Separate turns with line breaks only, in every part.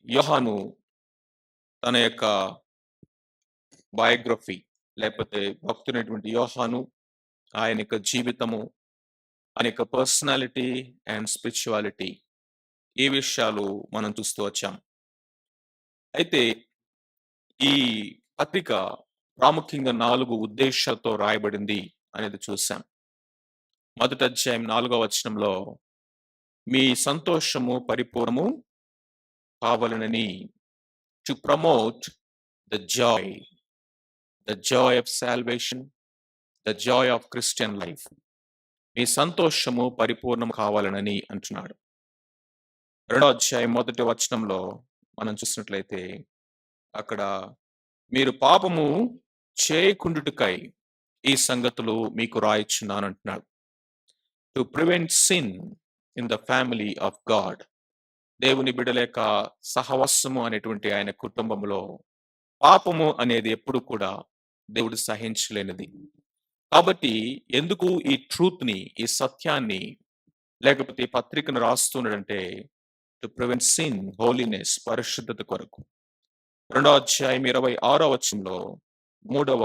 యోహాను తన యొక్క బయోగ్రఫీ లేకపోతే భక్తుడైనటువంటి యోహాను ఆయన యొక్క జీవితము, ఆయన యొక్క పర్సనాలిటీ అండ్ స్పిరిచువాలిటీ ఈ విషయాలు మనం చూస్తూ వచ్చాం. అయితే ఈ పత్రిక ప్రాముఖ్యంగా 4 ఉద్దేశాలతో రాయబడింది అనేది చూసాం. మొదటి అధ్యాయం 4వ వచనంలో మీ సంతోషము పరిపూర్ణము కావాలనని, to promote the joy of salvation, the joy of Christian life. మీ సంతోషము పరిపూర్ణం కావాలనని అంటున్నాడు. 2వ అధ్యాయం మొదటి వచనంలో మనం చూసినట్లయితే అక్కడ మీరు పాపము చేయకుండుటకై ఈ సంగతులు మీకు రాయిచున్నాను అంటున్నాడు. To prevent sin in the family of God. దేవుని బిడ్డల యొక్క సహవాసము అనేటువంటి ఆయన కుటుంబంలో పాపము అనేది ఎప్పుడు కూడా దేవుడు సహించలేనిది. కాబట్టి ఎందుకు ఈ ట్రూత్ ని, ఈ సత్యాన్ని లేకపోతే ఈ పత్రికను రాస్తున్నాడంటే టు ప్రివెంట్ సిన్, హోలీనెస్, పరిశుద్ధత కొరకు. 2వ అధ్యాయం 26వ వచనంలో 3వ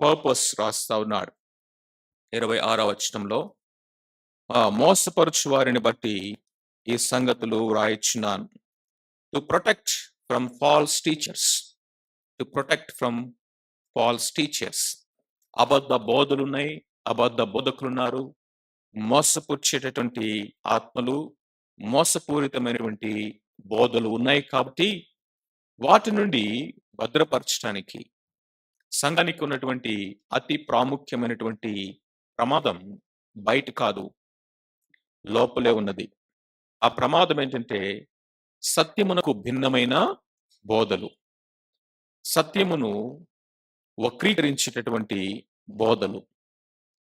పర్పస్ రాస్తా ఉన్నాడు. 26వ వచనంలో మోసపరచు వారిని బట్టి ఈ సంగతులు రాయిచున్నాను. To protect from false teachers, to protect from false teachers. అబద్ధ బోధలున్నాయి, అబద్ధ బోధకులున్నారు, మోసపుచ్చేటటువంటి ఆత్మలు, మోసపూరితమైనటువంటి బోధలు ఉన్నాయి. కాబట్టి వాటి నుండి భద్రపరచడానికి సంఘానికి ఉన్నటువంటి అతి ప్రాముఖ్యమైనటువంటి ప్రమాదం బయట కాదు, లోపలే ఉన్నది. ఆ ప్రమాదం ఏంటంటే సత్యమునకు భిన్నమైన బోధలు, సత్యమును వక్రీకరించేటటువంటి బోధలు,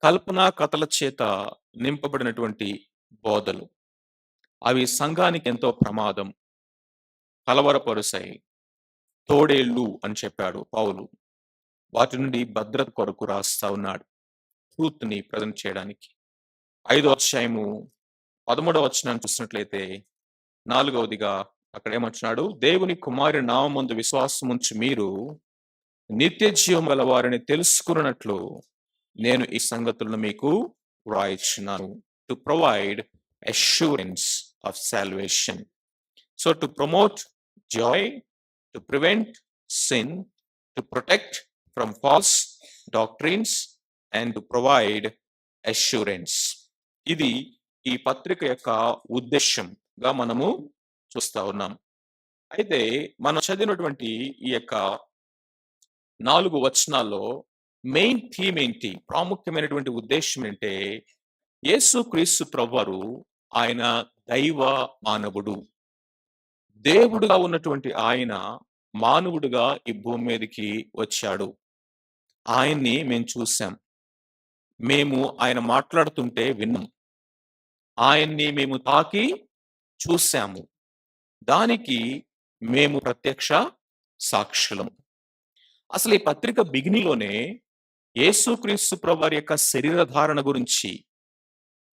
కల్పనా కథల చేత నింపబడినటువంటి బోధలు. అవి సంఘానికి ఎంతో ప్రమాదం, కలవరపరుసాయి. తోడేళ్ళు అని చెప్పాడు పౌలు. వాటి నుండి భద్రత కొరకు రాస్తా ఉన్నాడు, ట్రూత్ ని ప్రజెంట్ చేయడానికి. 5వ అధ్యాయము 13వ వచనాన్ని చూసినట్లయితే 4వదిగా అక్కడ ఏమంటున్నాడు, దేవుని కుమారి నామమందు విశ్వాసముంచి మీరు నిత్య జీవం గల వారిని తెలుసుకున్నట్లు నేను ఈ సంగతులను మీకు వ్రాయిచున్నాను. To provide assurance of salvation. So to promote joy, to prevent sin, to protect from false doctrines and to provide assurance. ఇది ఈ పత్రిక యొక్క ఉద్దేశంగా మనము చూస్తా ఉన్నాం. అయితే మనం చదివినటువంటి ఈ యొక్క 4 వచనాల్లో మెయిన్ థీమ్ ఏంటి, ప్రాముఖ్యమైనటువంటి ఉద్దేశం ఏంటంటే యేసుక్రీస్తు ప్రభువారు ఆయన దైవ మానవుడు. దేవుడుగా ఉన్నటువంటి ఆయన మానవుడుగా ఈ భూమి మీదకి వచ్చాడు. ఆయన్ని మేము చూసాం, మేము ఆయన మాట్లాడుతుంటే విన్నాం, ఆయన్ని మేము తాకి చూసాము, దానికి మేము ప్రత్యక్ష సాక్షులం. అసలు ఈ పత్రిక బిగినిలోనే యేసుక్రీస్తు ప్రభువారి యొక్క శరీరధారణ గురించి,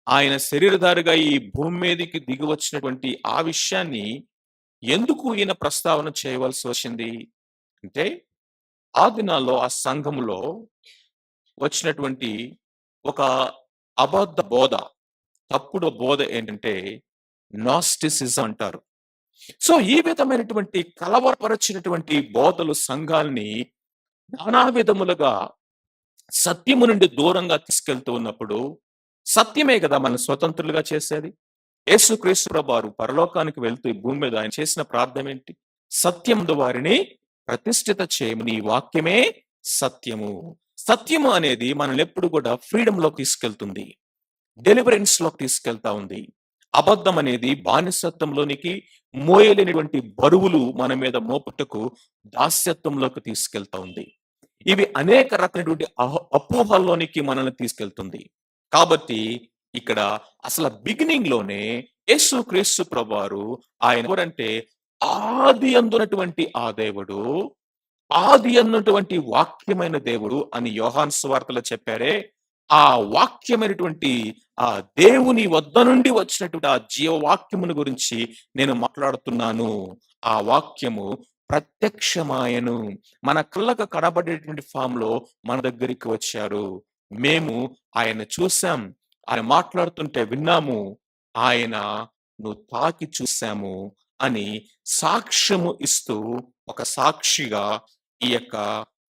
ఆయన శరీరధారిగా ఈ భూమి మీదకి దిగి వచ్చినటువంటి ఆ విషయాన్ని ఎందుకు ఈయన ప్రస్తావన చేయవలసి వచ్చింది అంటే, ఆ దినాల్లో ఆ సంఘములో వచ్చినటువంటి ఒక అబద్ధ బోధ, తప్పుడు బోధ ఏంటంటే నాస్టిసిజం అంటారు. సో ఈ విధమైనటువంటి కలవరపరచినటువంటి బోధలు సంఘాల్ని నానా విధములుగా సత్యము నుండి దూరంగా తీసుకెళ్తూ ఉన్నప్పుడు, సత్యమే కదా మన స్వతంత్రులుగా చేసేది. యేసుక్రీస్తు ప్రభువారు పరలోకానికి వెళ్తూ ఈ భూమి మీద ఆయన చేసిన ప్రార్థన ఏంటి? సత్యముందు వారిని ప్రతిష్ఠిత చేయమని, ఈ వాక్యమే సత్యము. సత్యము అనేది మనల్ని ఎప్పుడు కూడా ఫ్రీడమ్ లోకి తీసుకెళ్తుంది, డెలివరెన్స్ లోకి తీసుకెళ్తా ఉంది. అబద్ధం అనేది బానిసత్వంలోనికి, మోయలేనటువంటి బరువులు మన మీద మోపుటకు దాస్యత్వంలోకి తీసుకెళ్తా ఉంది. ఇవి అనేక రకమైనటువంటి అపోహల్లోనికి మనల్ని తీసుకెళ్తుంది. కాబట్టి ఇక్కడ అసలు బిగినింగ్ లోనే యేసుక్రీస్తు ప్రభువారు ఆయన ఎవరంటే ఆది అందునటువంటి ఆ దేవుడు, ఆది అన్నటువంటి వాక్యమైన దేవుడు అని యోహాను సువార్తలో చెప్పారే, ఆ వాక్యమైనటువంటి ఆ దేవుని వద్ద నుండి వచ్చినటువంటి ఆ జీవవాక్యమును గురించి నేను మాట్లాడుతున్నాను. ఆ వాక్యము ప్రత్యక్షమాయెను. మన కళ్ళకు కనబడేటువంటి ఫామ్‌లో మన దగ్గరికి వచ్చారు. మేము ఆయన చూసాం. ఆయన మాట్లాడుతుంటే విన్నాము. ఆయనను తాకి చూసాము అని సాక్ష్యము ఇస్తూ ఒక సాక్షిగా ఈ యొక్క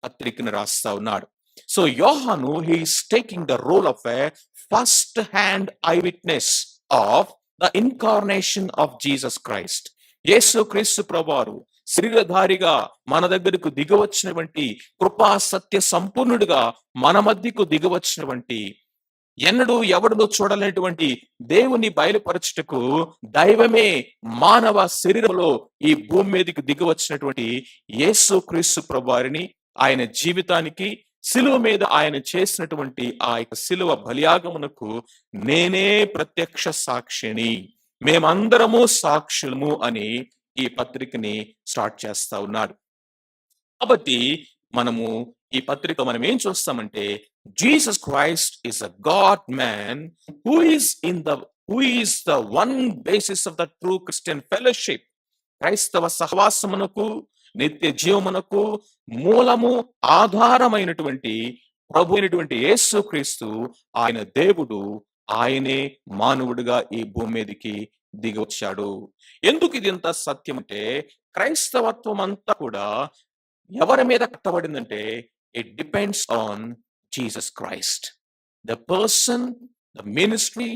పత్రికను రాస్తా ఉన్నాడు. సో యోహాను he is taking the role of a first hand eyewitness of the incarnation of Jesus Christ. యేసుక్రీస్తు ప్రభువారు శరీరధారిగా మన దగ్గరకు దిగవచ్చినటువంటి కృపా సత్య సంపూర్ణుడిగా మన మధ్యకు దిగవచ్చినటువంటి ఎన్నడూ ఎవడును చూడలేనటువంటి దేవుని బయలుపరచుటకు దైవమే మానవ శరీరంలో ఈ భూమి మీదకి దిగివచ్చినటువంటి యేసుక్రీస్తు ప్రభువారిని ఆయన జీవితానికి శిలువ మీద ఆయన చేసినటువంటి ఆ యొక్క శిలువ బలియాగమునకు నేనే ప్రత్యక్ష సాక్షిని, మేమందరము సాక్షులము అని ఈ పత్రికని స్టార్ట్ చేస్తా ఉన్నాడు. కాబట్టి మనము ఈ పత్రిక మనం ఏం చూస్తామంటే Jesus Christ is a God man who is the one basis of the true Christian fellowship. క్రైస్తవ సహవాసమునకు నిత్య జీవమునకు మూలము ఆధారమైనటువంటి ప్రభు అయినటువంటి యేసుక్రీస్తు ఆయన దేవుడు, ఆయనే మానవుడిగా ఈ భూమి మీదకి దిగి వచ్చాడు. ఎందుకు ఇది ఎంత సత్యం అంటే క్రైస్తవత్వం అంతా కూడా ఎవరి మీద కట్టబడిందంటే it depends on Jesus Christ, the person, the ministry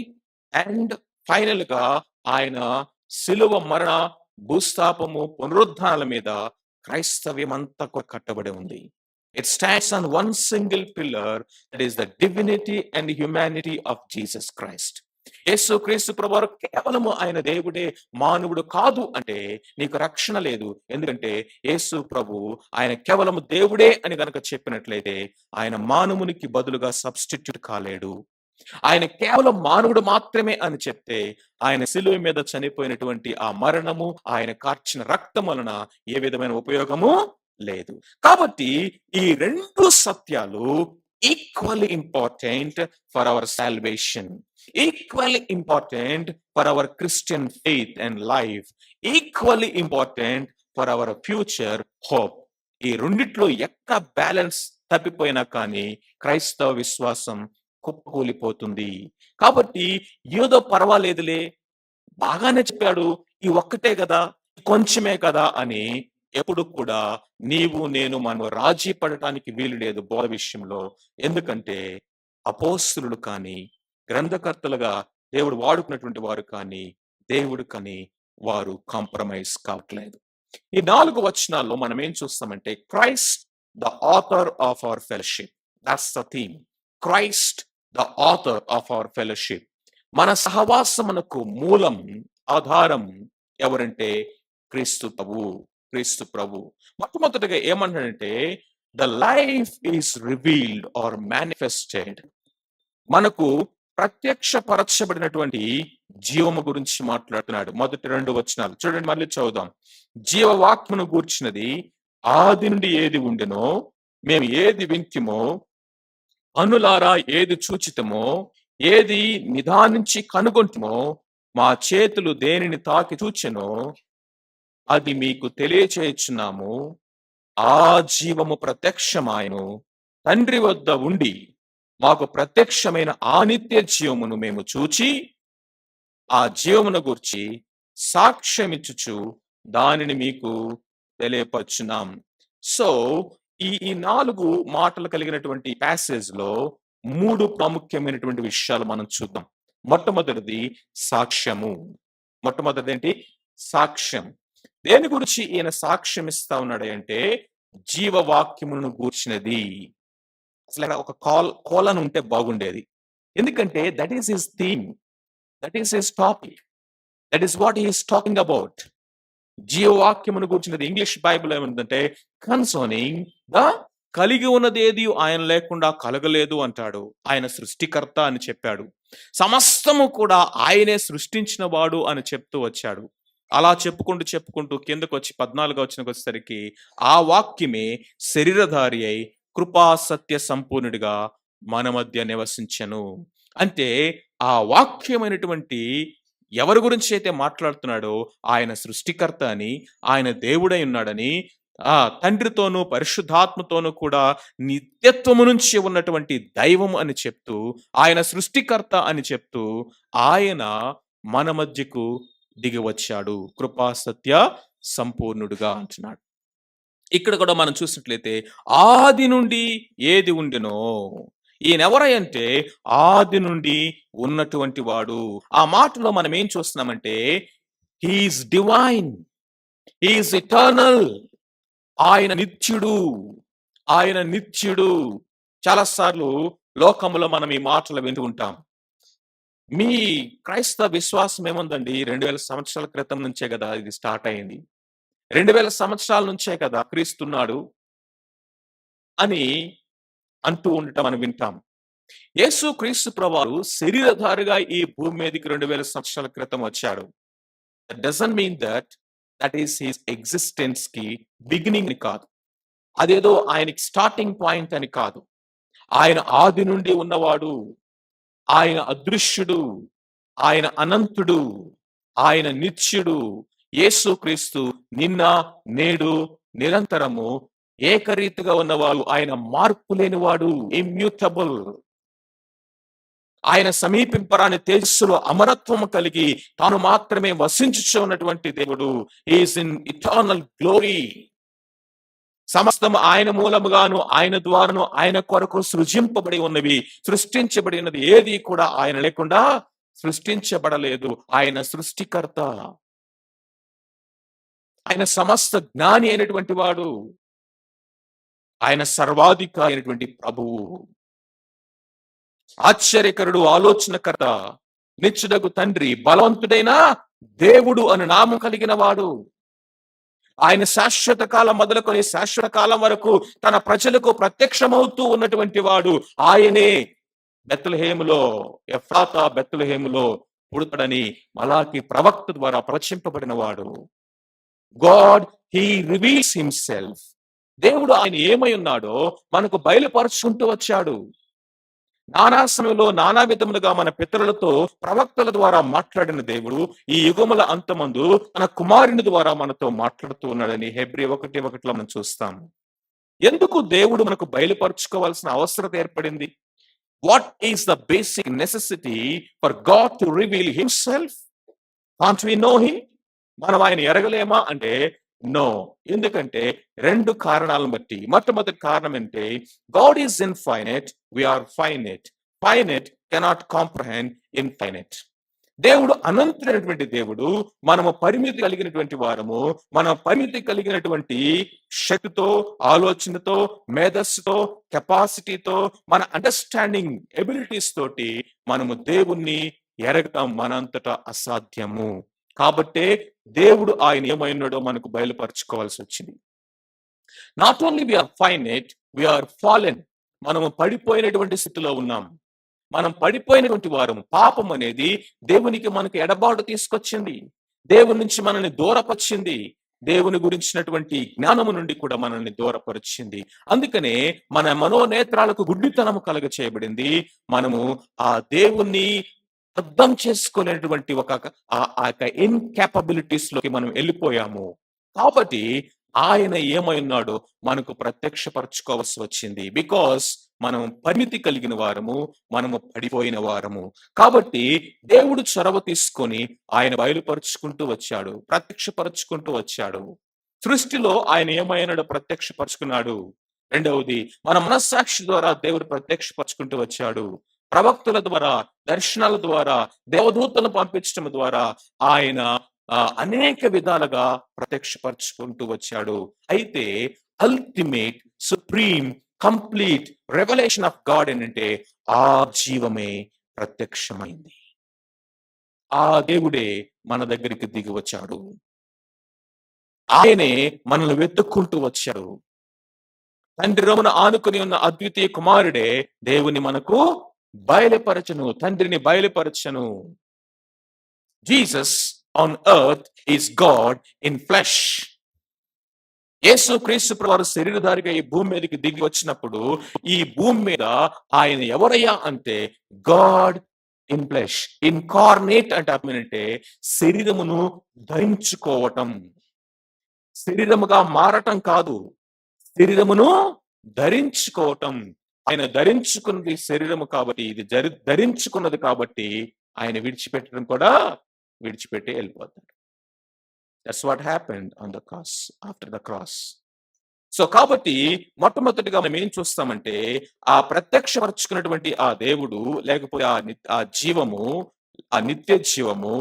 and final గా ఆయన శిలువ మరణ భూస్థాపము పునరుద్ధానాల మీద క్రైస్తవ్యం అంతా కూడా కట్టబడి ఉంది. It stands on one single pillar, that is the divinity and humanity of Jesus Christ. యేసుక్రీస్తు ప్రభువారు కేవలము ఆయన దేవుడే, మానవుడు కాదు అంటే నీకు రక్షణ లేదు. ఎందుకంటే యేసు ప్రభు ఆయన కేవలము దేవుడే అని గనక చెప్పినట్లయితే ఆయన మానవునికి బదులుగా సబ్స్టిట్యూట్ కాలేడు. ఆయన కేవలం మానవుడు మాత్రమే అని చెప్తే ఆయన శిలువ మీద చనిపోయినటువంటి ఆ మరణము, ఆయన కార్చిన రక్తం వలన ఏ విధమైన ఉపయోగము లేదు. కాబట్టి ఈ రెండు సత్యాలు equally important for our salvation, equally important for hour Christian faith and life, equally important for our future hope. ఈ రెండిట్లో ఎక్కడ బ్యాలెన్స్ తప్పిపోయినా కానీ క్రైస్తవ విశ్వాసం కుప్పకూలిపోతుంది. కాబట్టి ఏదో పర్వాలేదులే, బాగానే చెప్పాడు, ఈ ఒక్కటే కదా, కొంచెమే కదా అని ఎప్పుడు కూడా నీవు నేను మనం రాజీ పడటానికి వీలు లేదు బోధ విషయంలో. ఎందుకంటే అపోస్తలులు కానీ గ్రంథకర్తలుగా దేవుడు వాడుకున్నటువంటి వారు కానీ దేవుడు కానీ వారు కాంప్రమైజ్ కావట్లేదు. ఈ 4 వచనాల్లో మనం ఏం చూస్తామంటే Christ the author of our fellowship, that's the theme. Christ the author of our fellowship. మన సహవాసమునకు మూలం, ఆధారం ఎవరంటే క్రీస్తు ప్రభు. క్రీస్తు ప్రభు మొట్టమొదటిగా ఏమన్నాడంటే the life is revealed or manifested. మనకు ప్రత్యక్షపరచబడినటువంటి జీవము గురించి మాట్లాడుతున్నాడు. మొదటి 2 వచనాలు చూడండి, మళ్ళీ చదువుదాం. జీవవాక్యమును గూర్చినది ఆది నుండి ఏది ఉండెనో, మేము ఏది వింటిమో, అనులారా ఏది చూచితమో, ఏది నిదానించి కనుగొంటుమో, మా చేతులు దేనిని తాకి చూచెనో అది మీకు తెలియచేయుచున్నాము. ఆ జీవము ప్రత్యక్షమాయను, తండ్రి వద్ద ఉండి మాకు ప్రత్యక్షమైన ఆ నిత్య జీవమును మేము చూచి ఆ జీవమును గూర్చి సాక్ష్యమిచ్చుచు దానిని మీకు తెలియపరచున్నాం. సో ఈ 4 మాటలు కలిగినటువంటి ప్యాసేజ్ లో 3 ప్రాముఖ్యమైనటువంటి విషయాలు మనం చూద్దాం. మొట్టమొదటిది సాక్ష్యము. మొట్టమొదటిది ఏంటి? సాక్ష్యం. దేని గురించి ఈయన సాక్ష్యం ఇస్తా ఉన్నాడు అంటే జీవవాక్యమును గూర్చినది. అసలు ఒక కోలన్ ఉంటే బాగుండేది. ఎందుకంటే that is his theme, that is his topic, that is what he is talking about. జీవవాక్యమును గూర్చినది ఇంగ్లీష్ బైబిల్ ఏమంటుందంటే కన్సర్నింగ్ ద, కలిగి ఉన్నది ఏది ఆయన లేకుండా కలగలేదు అంటాడు. ఆయన సృష్టికర్త అని చెప్పాడు. సమస్తము కూడా ఆయనే సృష్టించిన వాడు అని చెప్తూ వచ్చాడు. అలా చెప్పుకుంటూ కిందకు వచ్చి 14వ వచనంకి వచ్చేసరికి ఆ వాక్యమే శరీరధారి అయి కృపా సత్య సంపూర్ణుడిగా మన మధ్య నివసించెను. అంటే ఆ వాక్యమైనటువంటి ఎవరి గురించి అయితే మాట్లాడుతున్నాడో ఆయన సృష్టికర్త అని, ఆయన దేవుడై ఉన్నాడని, తండ్రితోనూ, పరిశుద్ధాత్మతోనూ కూడా నిత్యత్వము నుంచి ఉన్నటువంటి దైవం అని చెప్తూ, ఆయన సృష్టికర్త అని చెప్తూ, ఆయన మన మధ్యకు దిగి వచ్చాడు. కృపా సత్య సంపూర్ణుడుగా అంటున్నాడు. ఇక్కడ కూడా మనం చూసినట్లయితే ఆది నుండి ఏది ఉండెనో ఈయనెవరంటే ఆది నుండి ఉన్నటువంటి వాడు. ఆ మాటలో మనం ఏం చూస్తున్నామంటే హీఈస్ డివైన్, హీఈస్ ఎటర్నల్. ఆయన నిత్యుడు, ఆయన నిత్యుడు. చాలా సార్లు లోకంలో మనం ఈ మాటలు వింటూ ఉంటాం. మీ క్రైస్తవ విశ్వాసం ఏముందండి? 2000 సంవత్సరాల క్రితం నుంచే కదా ఇది స్టార్ట్ అయింది. 2000 సంవత్సరాల నుంచే కదా క్రీస్తున్నాడు అని అంటూ ఉండటం మనం వింటాం. యేసు క్రీస్తు ప్రభువారు శరీరధారిగా ఈ భూమి మీదకి 2000 సంవత్సరాల క్రితం వచ్చాడు. That doesn't mean that is his existence కి బిగినింగ్ అని కాదు. అదేదో ఆయనకి స్టార్టింగ్ పాయింట్ అని కాదు. ఆయన ఆది నుండి ఉన్నవాడు, ఆయన అదృశ్యుడు, ఆయన అనంతుడు, ఆయన నిత్యుడు. యేసు క్రీస్తు నిన్న, నేడు, నిరంతరము ఏకరీతిగా ఉన్నవాడు. ఆయన మార్పు లేనివాడు, ఇమ్యూటబుల్. ఆయన సమీపింపరాని తేజస్సులో అమరత్వము కలిగి తాను మాత్రమే వసించుచు ఉన్నటువంటి దేవుడు. Is in eternal glory. సమస్తం ఆయన మూలముగాను, ఆయన ద్వారాను, ఆయన కొరకు సృజింపబడి ఉన్నవి. సృష్టించబడినది ఏది కూడా ఆయన లేకుండా సృష్టించబడలేదు. ఆయన సృష్టికర్త, ఆయన సమస్త జ్ఞాని అయినటువంటి వాడు, ఆయన సర్వాధికారి అయినటువంటి ప్రభువు, ఆశ్చర్యకరుడు, ఆలోచనకర్త, నిత్యుడగు తండ్రి, బలవంతుడైన దేవుడు అని నామం కలిగిన వాడు. ఆయన శాశ్వత కాలం మొదలుకొని శాశ్వత కాలం వరకు తన ప్రజలకు ప్రత్యక్షమవుతూ ఉన్నటువంటి వాడు. ఆయనే బెత్లెహేములో, ఎఫ్రాతా బెత్లెహేములో పుడతాడని మలాకి ప్రవక్త ద్వారా ప్రవచింపబడిన వాడు. God he reveals himself. దేవుడు ఆయన ఏమై ఉన్నాడో మనకు బయలుపరుచుకుంటూ వచ్చాడు. నానా సమయంలో నానా విధములుగా మన పితరులతో ప్రవక్తల ద్వారా మాట్లాడిన దేవుడు ఈ యుగముల అంతమందు తన కుమారుని ద్వారా మనతో మాట్లాడుతూ ఉన్నాడని హెబ్రీ 1:1 మనం చూస్తాం. ఎందుకు దేవుడు మనకు బయలుపరుచుకోవాల్సిన అవసరత ఏర్పడింది? What is the basic necessity for God to reveal himself? Can't we know him? మనం ఆయన ఎరగలేమా అంటే నో. ఎందుకంటే 2 కారణాలను బట్టి. మొట్టమొదటి కారణం అంటే God is infinite, we are finite. Finite cannot comprehend infinite. దేవుడు అనంతమైనటువంటి దేవుడు, మనము పరిమితి కలిగినటువంటి వారము. మన పరిమితి కలిగినటువంటి శక్తితో, ఆలోచనతో, మేధస్సుతో, కెపాసిటీతో, మన అండర్స్టాండింగ్ ఎబిలిటీస్ తోటి మనము దేవుణ్ణి ఎరగటం మనంతటా అసాధ్యము. కాబట్టే దేవుడు ఆయన ఏమైనాడో మనకు బయలుపరచుకోవాల్సి వచ్చింది. Not only we're finite, we're fallen. మనము పడిపోయినటువంటి స్థితిలో ఉన్నాం. మనం పడిపోయినటువంటి వారం. పాపం అనేది దేవునికి మనకు ఎడబాటు తీసుకొచ్చింది. దేవుని నుంచి మనల్ని దూరపరిచింది. దేవుని గురించినటువంటి జ్ఞానము నుండి కూడా మనల్ని దూరపరిచింది. అందుకనే మన మనోనేత్రాలకు గుడ్డితనము కలుగ చేయబడింది. మనము ఆ దేవుణ్ణి అర్థం చేసుకోలేనటువంటి ఒక ఇన్కాపబిలిటీస్ లోకి మనం వెళ్ళిపోయాము. కాబట్టి ఆయన ఏమై ఉన్నాడో మనకు ప్రత్యక్షపరచుకోవాల్సి వచ్చింది. బికాస్ మనం పరిమితి కలిగిన వారము, మనము పడిపోయిన వారము. కాబట్టి దేవుడు చొరవ తీసుకొని ఆయన బయలుపరుచుకుంటూ వచ్చాడు, ప్రత్యక్షపరుచుకుంటూ వచ్చాడు. సృష్టిలో ఆయన ఏమైనాడో ప్రత్యక్షపరుచుకున్నాడు. రెండవది మన మనస్సాక్షి ద్వారా దేవుడు ప్రత్యక్షపరుచుకుంటూ వచ్చాడు. ప్రవక్తుల ద్వారా, దర్శనాల ద్వారా, దేవదూతలను పంపించడం ద్వారా ఆయన అనేక విధాలుగా ప్రత్యక్షపరుచుకుంటూ వచ్చాడు. అయితే ultimate, supreme, complete revolution of God ఏంటంటే ఆ జీవమే ప్రత్యక్షమైంది. ఆ దేవుడే మన దగ్గరికి దిగి వచ్చాడు. ఆయనే మనల్ని వెతుక్కుంటూ వచ్చాడు. తండ్రి రొమ్మున ఆనుకుని ఉన్న అద్వితీయ కుమారుడే దేవుని మనకు బయలుపరచను, తండ్రిని బయలుపరచను. Jesus on earth is God in flesh. యేసుక్రీస్తు ప్రభువారు శరీరధారిగా ఈ భూమి మీదకి దిగి వచ్చినప్పుడు, ఈ భూమి మీద ఆయన ఎవరయ్యా అంటే గాడ్ ఇన్ ఫ్లెష్. ఇన్కార్నేట్ అంటే అర్థమేంటంటే శరీరమును ధరించుకోవటం. శరీరముగా మారటం కాదు. శరీరమును ధరించుకోవటం. ఆయన ధరించుకున్నది శరీరము కాబట్టి, ఇది ధరించుకున్నది కాబట్టి ఆయన విడిచిపెట్టడం కూడా విడిచిపెట్టి వెళ్ళిపోతాడు. That's what happened on the cross, after the cross. So కాబట్టి మొట్టమొదటిగా మనం ఏం చూస్తామంటే, ఆ ప్రత్యక్షపరుచుకున్నటువంటి ఆ దేవుడు, లేకపోతే ఆ జీవము, ఆ నిత్య జీవము,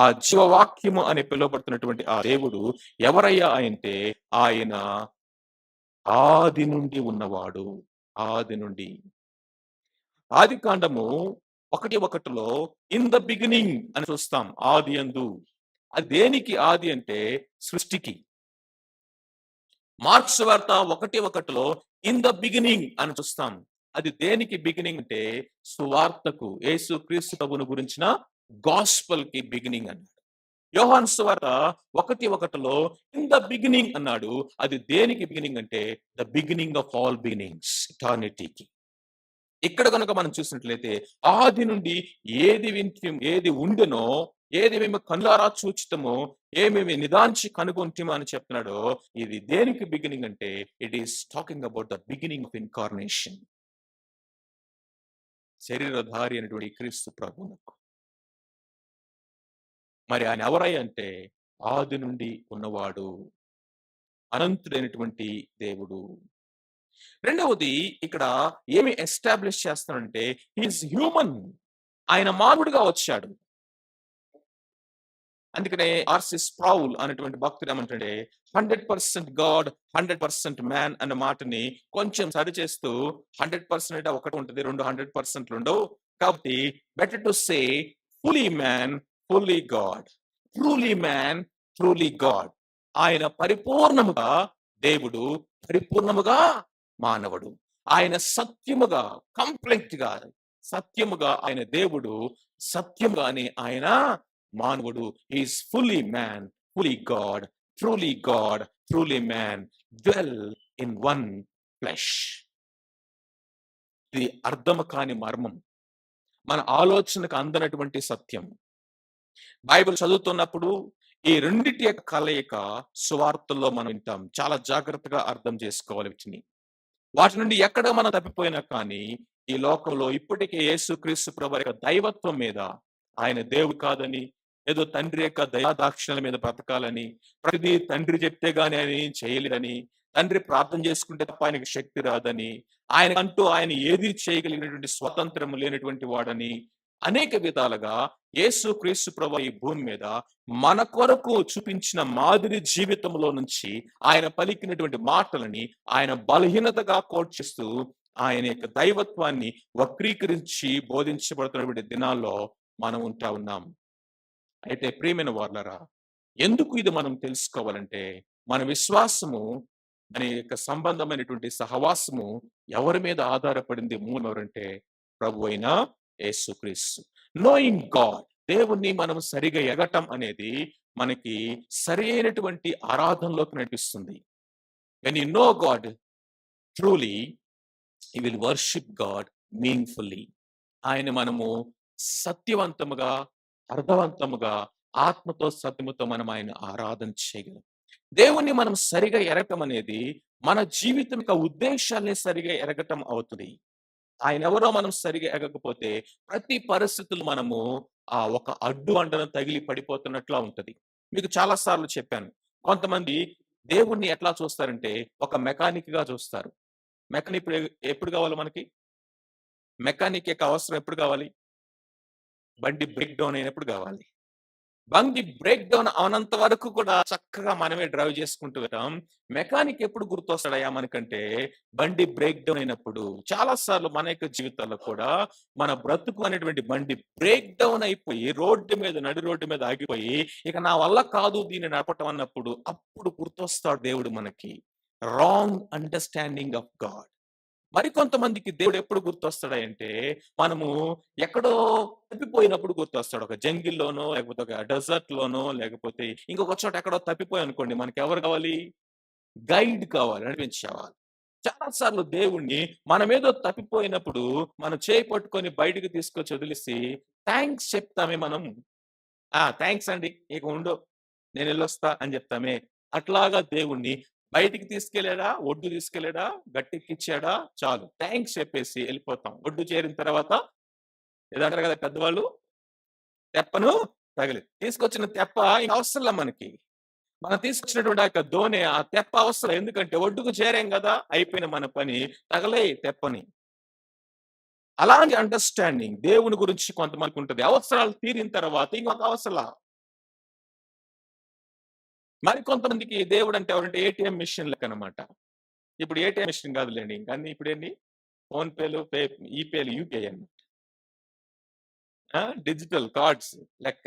ఆ జీవవాక్యము అని పిలువబడుతున్నటువంటి ఆ దేవుడు ఎవరయ్యా అంటే, ఆయన ఆది నుండి ఉన్నవాడు. ఆది నుండి. ఆదికాండము 1:1 ఇన్ ద బిగినింగ్ అని చూస్తాం. ఆది యందు. అది దేనికి ఆది అంటే సృష్టికి. మార్క్స్ సువార్త 1:1 ఇన్ ద బిగినింగ్ అని చూస్తాం. అది దేనికి బిగినింగ్ అంటే సువార్తకు, యేసుక్రీస్తు ప్రభువును గురించిన గాస్పెల్ కి బిగినింగ్ అన్నాడు. యోహాను సువార్త 1:1 ఇన్ ద బిగినింగ్ అన్నాడు. అది దేనికి బిగినింగ్ అంటే the beginning of all beginnings, ఎటర్నిటీకి. ఇక్కడ గనుక మనం చూసినట్లయితే ఆది నుండి ఏది ఉండెనో, ఏది మేము కనులారా చూచితమో, ఏమేమి నిదానించి కనుగొంటిమో అని చెప్తున్నాడో, ఇది దేనికి బిగినింగ్ అంటే it is talking about the beginning of incarnation. శరీరధారి అయినటువంటి క్రీస్తు ప్రభువునకు. మరి ఆయన ఎవరై అంటే ఆది నుండి ఉన్నవాడు, అనంతుడైనటువంటి దేవుడు. రెండవది ఇక్కడ ఏమి ఎస్టాబ్లిష్ చేస్తానంటే హీఈస్ హ్యూమన్. ఆయన మానవుడిగా వచ్చాడు. అందుకనే ఆర్సి స్ప్రౌల్ అనేటువంటి భక్తుడు ఏమంటాడే 100% గాడ్ 100% మ్యాన్ అన్న మాటని కొంచెం సరి చేస్తూ 100% ఒకటి ఉంటుంది, 200% ఉండవు. కాబట్టి better to say fully man fully God, truly man truly God. ఆయన పరిపూర్ణముగా దేవుడు, పరిపూర్ణముగా మానవుడు. ఆయన సత్యముగా, కంప్లీట్ గా సత్యముగా ఆయన దేవుడు, సత్యముగానే ఆయన మానవుడు. Is fully man fully God, truly man, dwell in one flesh. ఇది అర్థము కాని మర్మం, మన ఆలోచనకు అందనటువంటి సత్యం. బైబిల్ చదువుతున్నప్పుడు ఈ రెండిటి యొక్క కలయిక సువార్తల్లో మనం వింటాం. చాలా జాగ్రత్తగా అర్థం చేసుకోవాలి వీటిని. వాటి నుండి ఎక్కడ మనం తప్పిపోయినా కానీ ఈ లోకంలో ఇప్పటికే యేసుక్రీస్తు ప్రభువు యొక్క దైవత్వం మీద, ఆయన దేవుడు కాదని, ఏదో తండ్రి యొక్క దయాదాక్షిణ్యాల మీద బ్రతకాలని, ప్రతిదీ తండ్రి చెప్తే గాని ఆయన ఏం చేయలేదని, తండ్రి ప్రార్థన చేసుకుంటే తప్ప ఆయనకి శక్తి రాదని, ఆయన ఏది చేయగలిగినటువంటి స్వాతంత్రం లేనటువంటి వాడని, అనేక విధాలుగా యేసుక్రీస్తు ప్రభువు ఈ భూమి మీద మన కొరకు చూపించిన మాదిరి జీవితంలో నుంచి ఆయన పలికినటువంటి మాటలని ఆయన బలహీనతగా కోట్ చేస్తూ ఆయన యొక్క దైవత్వాన్ని వక్రీకరించి బోధించబడుతున్నటువంటి దినాల్లో మనం ఉంటా ఉన్నాం. అయితే ప్రియమైన వార్లరా, ఎందుకు ఇది మనం తెలుసుకోవాలంటే మన విశ్వాసము, మన యొక్క సంబంధమైనటువంటి సహవాసము ఎవరి మీద ఆధారపడింది? మూలం ఎవరంటే ప్రభు అయిన యేసుక్రీస్తు. నోయింగ్ గాడ్, దేవుణ్ణి మనం సరిగా ఎగటం అనేది మనకి సరి అయినటువంటి ఆరాధనలోకి నడిపిస్తుంది. When you know God truly, you will worship God meaningfully. ఆయన మనము సత్యవంతముగా, అర్థవంతముగా, ఆత్మతో సత్యముతో మనం ఆయన ఆరాధన చేయగలం. దేవుణ్ణి మనం సరిగా ఎరగటం అనేది మన జీవితం యొక్క ఉద్దేశాన్ని సరిగా ఎరగటం అవుతుంది. ఆయన ఎవరో మనం సరిగా ఎరగకపోతే ప్రతి పరిస్థితులు మనము ఒక అడ్డు అండను తగిలి పడిపోతున్నట్లా ఉంటది. మీకు చాలా సార్లు చెప్పాను. కొంతమంది దేవుణ్ణి ఎట్లా చూస్తారంటే ఒక మెకానిక్ గా చూస్తారు. మెకానిక్ ఎప్పుడు కావాలి మనకి? మెకానిక్ యొక్క అవసరం ఎప్పుడు కావాలి? బండి బ్రేక్ డౌన్ అయినప్పుడు కావాలి. బండి బ్రేక్ డౌన్ అవనంత వరకు కూడా చక్కగా మనమే డ్రైవ్ చేసుకుంటూ వెళ్తాం. మెకానిక్ ఎప్పుడు గుర్తొస్తాడయ్యా మనకంటే బండి బ్రేక్ డౌన్ అయినప్పుడు. చాలా సార్లు మన యొక్క జీవితాల్లో కూడా మన బ్రతుకు అనేటువంటి బండి బ్రేక్ డౌన్ అయిపోయి నడి రోడ్డు మీద ఆగిపోయి ఇక నా వల్ల కాదు దీన్ని నడపటం అన్నప్పుడు అప్పుడు గుర్తొస్తాడు దేవుడు మనకి. Wrong understanding of God. మరికొంతమందికి దేవుడు ఎప్పుడు గుర్తొస్తాడంటే మనము ఎక్కడో తప్పిపోయినప్పుడు గుర్తొస్తాడు. ఒక జంగిల్లోనో, లేకపోతే ఒక డెజర్ట్ లోనో, లేకపోతే ఇంకొక చోట ఎక్కడో తప్పిపోయి అనుకోండి, మనకి ఎవరు కావాలి? గైడ్ కావాలి, నడిపించేవాళ్ళు. చాలా సార్లు దేవుణ్ణి మనమేదో తప్పిపోయినప్పుడు మనం చేయి పట్టుకొని బయటికి తీసుకొచ్చి వదిలేసి థాంక్స్ చెప్తామే మనం. థాంక్స్ అండి. ఇక ఉండు. నేనెళ్ళొస్తా అని చెప్తామే. అట్లాగా దేవుణ్ణి బయటికి తీసుకెళ్ళాడా? ఒడ్డు తీసుకెళ్ళాడా? గట్టెక్కిచ్చాడా? చాలు. థాంక్స్ చెప్పేసి ఎళ్ళిపోతాం. ఒడ్డు చేరిన తర్వాత ఏదో అంటారు కదా పెద్దవాళ్ళు, తెప్పను తీసుకొచ్చిన తెప్ప ఇంక అవసరంలా మనకి. మనం తీసుకొచ్చినటువంటి ఆ యొక్క దోణె, ఆ తెప్ప అవసరం. ఎందుకంటే ఒడ్డుకు చేరాం గదా! అయిపోయిన మన పని. తగలేయి తెప్పని. అలాంటి అండర్‌స్టాండింగ్ దేవుని గురించి కొంతమందికుంటది. అవసరాలు తీరిన తర్వాత ఇంకొక అవసరంలా. మరికొంతమందికి దేవుడంటే ఎవరంటే ఏటీఎం మిషన్ లెక్కనమాట. ఇప్పుడు ఏటీఎం మిషన్ కాదులెండి. ఇంక అన్ని ఇప్పుడేంటి ఫోన్‌పేలు, ఈపేలు, యూపీఐ అని. డిజిటల్ కార్డ్స్ లెక్క.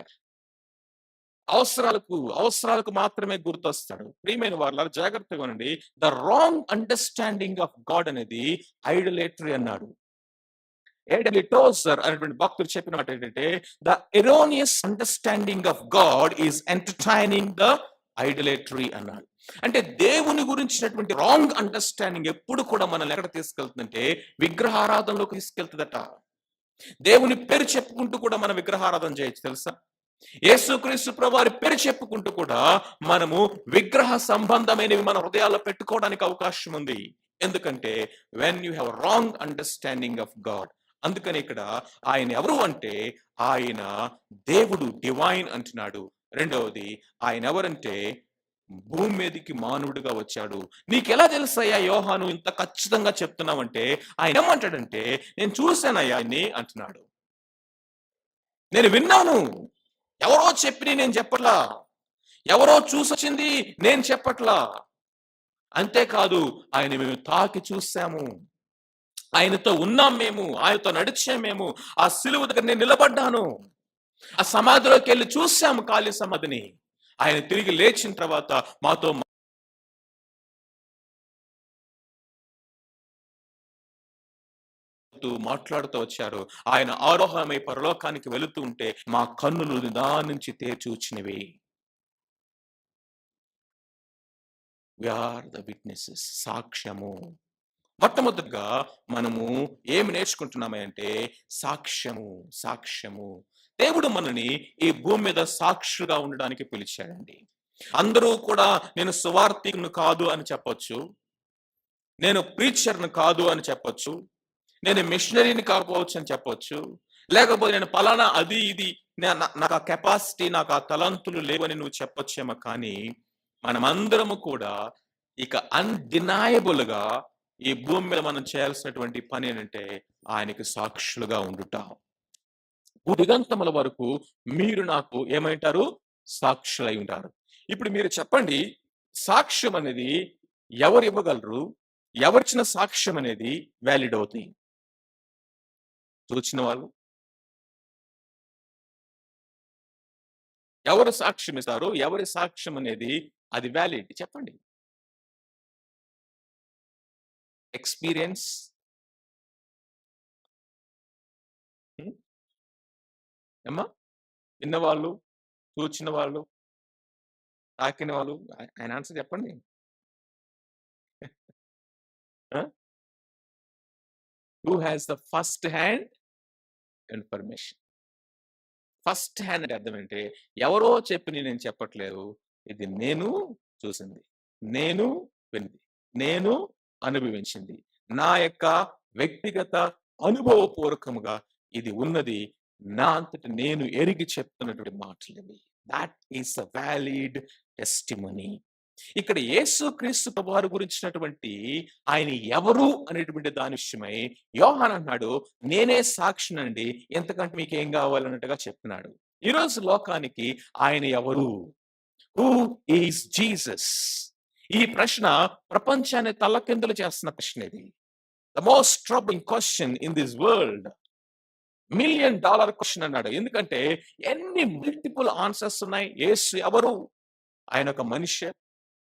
అవసరాలకు మాత్రమే గుర్తొస్తాడు. ప్రియమైన వారలారా జాగ్రత్తగా వినండి. The wrong understanding of God అనేది ఐడోలేటరీ అన్నాడు. ఏడబ్ల్యూ టోజర్ అనేటువంటి భక్తుడు చెప్పిన మాట ఏంటంటే, the erroneous understanding of God is entertaining the idolatry అన్నాడు. అంటే దేవుని గురించినటువంటి రాంగ్ అండర్‌స్టాండింగ్ ఎప్పుడు కూడా మనల్ని ఎక్కడ తీసుకెళ్తుందంటే విగ్రహారాధనలోకి తీసుకెళ్తదట. దేవుని పేరు చెప్పుకుంటూ కూడా మనం విగ్రహారాధన చేయొచ్చు తెలుసా? యేసుక్రీస్తు ప్రభువారి పేరు చెప్పుకుంటూ కూడా మనము విగ్రహ సంబంధమైనవి మన హృదయాల్లో పెట్టుకోవడానికి అవకాశం ఉంది. ఎందుకంటే when you have wrong understanding of God. అందుకని ఇక్కడ ఆయన ఎవరు అంటే ఆయన దేవుడు, డివైన్ అంటున్నాడు. రెండవది ఆయన ఎవరంటే భూమి మీదకి మానవుడిగా వచ్చాడు. నీకెలా తెలుసయ్యా యోహాను ఇంత ఖచ్చితంగా చెప్తున్నావంటే ఆయన ఏమంటాడంటే నేను చూశానయ్యా ఆయన్ని అంటున్నాడు. నేను విన్నాను. ఎవరో చెప్పినయి నేను చెప్పట్లా. ఎవరో చూసొచ్చింది నేను చెప్పట్లా. అంతేకాదు ఆయన మేము తాకి చూసాము. ఆయనతో ఉన్నాం మేము. ఆయనతో నడిచాం మేము. ఆ సిలువ దగ్గర నేను నిలబడ్డాను. ఆ సమాధిలోకెళ్ళి చూసాము ఖాళీ సమాధిని. ఆయన తిరిగి లేచిన తర్వాత మాతో మాట్లాడుతూ వచ్చారు. ఆయన ఆరోహణమై పరలోకానికి వెళుతూ ఉంటే మా కన్నులు నిదానించి చూచినవి. వి ఆర్ ద విట్‌నెసెస్ సాక్ష్యము. మొట్టమొదటిగా మనము ఏమి నేర్చుకుంటున్నాము అంటే సాక్ష్యము, సాక్ష్యము. దేవుడు మనల్ని ఈ భూమి మీద సాక్షులుగా ఉండడానికి పిలిచాడండి. అందరూ కూడా నేను సువార్తికుని కాదు అని చెప్పొచ్చు. నేను ప్రీచర్‌ని కాదు అని చెప్పొచ్చు. నేను మిషనరీని కాకపోవచ్చు అని చెప్పొచ్చు. లేకపోతే నేను పలానా అది ఇది నాకు ఆ కెపాసిటీ, నాకు ఆ తలంతులు లేవని నువ్వు చెప్పొచ్చేమో కానీ, మనమందరము కూడా ఇక అన్‌డినయబుల్‌గా ఈ భూమి మీద మనం చేయాల్సినటువంటి పని ఏంటంటే, ఆయనకి సాక్షులుగా ఉండుట. భూదిగంతముల వరకు మీరు నాకు ఏమంటారు? సాక్షులై ఉంటారు. ఇప్పుడు మీరు చెప్పండి, సాక్ష్యం అనేది ఎవరు ఇవ్వగలరు? ఎవరిచ్చిన సాక్ష్యం అనేది వాలిడ్ అవుతాయి? చూచిన వాళ్ళు? ఎవరు సాక్ష్యం ఇస్తారు? ఎవరి సాక్ష్యం అనేది అది వాలిడ్ చెప్పండి. ఎక్స్‌పీరియన్స్ హ్మ్. ఏమ్మా? విన్నవాళ్ళు, చూచిన వాళ్ళు, తాకిన వాళ్ళు ఆయన ఆన్సర్ చెప్పండి. ఆ! Who has the first hand information. First hand అంటే అర్థం ఏంటి? ఎవరో చెప్పినయి నేను చెప్పట్లేదు. ఇది నేను చూసింది. నేను విన్నది. నేను అనుభవించింది. నా యొక్క వ్యక్తిగత అనుభవపూర్వకముగా ఇది ఉన్నది. నా అంతట నేను ఎరిగి చెప్తున్నటువంటి మాటలివి. That is a valid testimony. ఇక్కడ యేసుక్రీస్తు ప్రభువారి గురించినటువంటి ఆయన ఎవరు అనేటువంటి దాని విషయమై యోహాను అన్నాడు, నేనే సాక్షినండి. ఎంతకంటే మీకేం కావాలన్నట్టుగా చెప్తున్నాడు. ఈరోజు లోకానికి ఆయన ఎవరు? Who is Jesus? ఈ ప్రశ్న ప్రపంచాన్ని తల్లకిందులు చేస్తున్న ప్రశ్న ఇది. The most troubling question in this world. $1,000,000 question అన్నాడు. ఎందుకంటే ఎన్ని మల్టిపుల్ ఆన్సర్స్ ఉన్నాయి. యేసు ఎవరు? ఆయన ఒక మనిషే?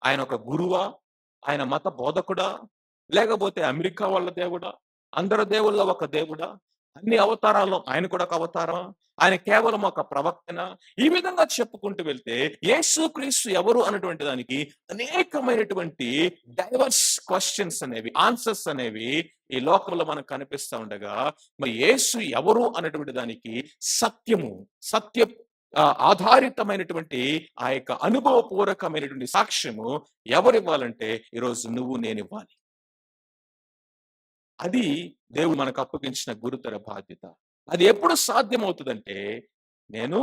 ఆయన ఒక గురువా? ఆయన మత బోధకుడా? లేకపోతే అమెరికా వాళ్ళ దేవుడా? అందరి దేవుళ్ళో ఒక దేవుడా? అన్ని అవతారాల్లో ఆయన కూడా ఒక అవతారమా? ఆయన కేవలం ఒక ప్రవక్తనా? ఈ విధంగా చెప్పుకుంటూ వెళ్తే యేసుక్రీస్తు ఎవరు అన్నటువంటి దానికి అనేకమైనటువంటి డైవర్స్ క్వెషన్స్ అనేవి, ఆన్సర్స్ అనేవి ఈ లోకంలో మనకు కనిపిస్తా ఉండగా, మరి యేసు ఎవరు అన్నటువంటి దానికి సత్యము, సత్య ఆధారితమైనటువంటి ఆ యొక్క అనుభవపూర్వకమైనటువంటి సాక్ష్యము ఎవరివ్వాలంటే ఈరోజు నువ్వు నేనివ్వాలి. అది దేవుడు మనకు అప్పగించిన గురుతర బాధ్యత. అది ఎప్పుడు సాధ్యమవుతదంటే, నేను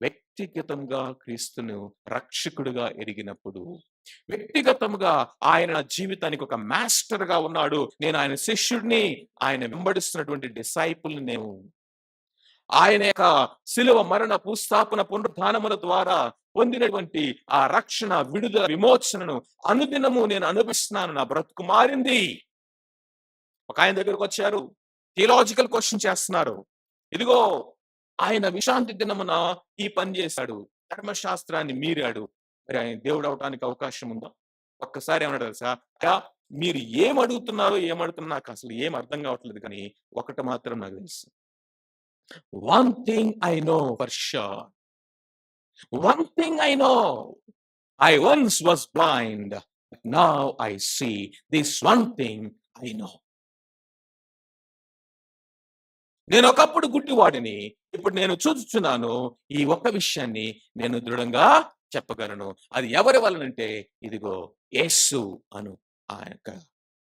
వ్యక్తిగతంగా క్రీస్తును రక్షకుడుగా ఎరిగినప్పుడు, వ్యక్తిగతంగా ఆయన నా జీవితానికి ఒక మాస్టర్‌గా ఉన్నాడు. నేను ఆయన శిష్యుడిని, ఆయన వెంబడిస్తున్నటువంటి డిసైపుల్‌ని నేను. ఆయన యొక్క శిలువ మరణ, భూస్థాపన, పునరుత్థానముల ద్వారా పొందినటువంటి ఆ రక్షణ, విడుదల, విమోచనను అనుదినము నేను అనుభవిస్తున్నాను. నా బ్రతుకు మారింది. ఒకాయన దగ్గరకొచ్చారు. థియలాజికల్ క్వెషన్ చేస్తున్నారు. ఇదిగో ఆయన విశ్రాంతి దినమున ఈ పని చేశాడు. ధర్మశాస్త్రాన్ని మీరాడు. మరి ఆయన దేవుడు అవ్వటానికి అవకాశం ఉందా? ఒక్కసారి ఏమన్నాడో తెలుసా? అయ్యా మీరు ఏమడుగుతున్నారో నాకసలు ఏం అర్థం కావట్లేదు కానీ ఒకటి మాత్రం నాకు తెలుసు. One thing I know for sure. One thing I know. I once was blind. But now I see. This one thing I know. నేను ఒకప్పుడు గుడ్డివాడిని. ఇప్పుడు నేను చూచుచున్నాను. ఈ ఒక్క విషయాన్ని నేను దృఢంగా చెప్పగలను. అది ఎవరి వలనంటే ఇదిగో యేసు అను ఆ యొక్క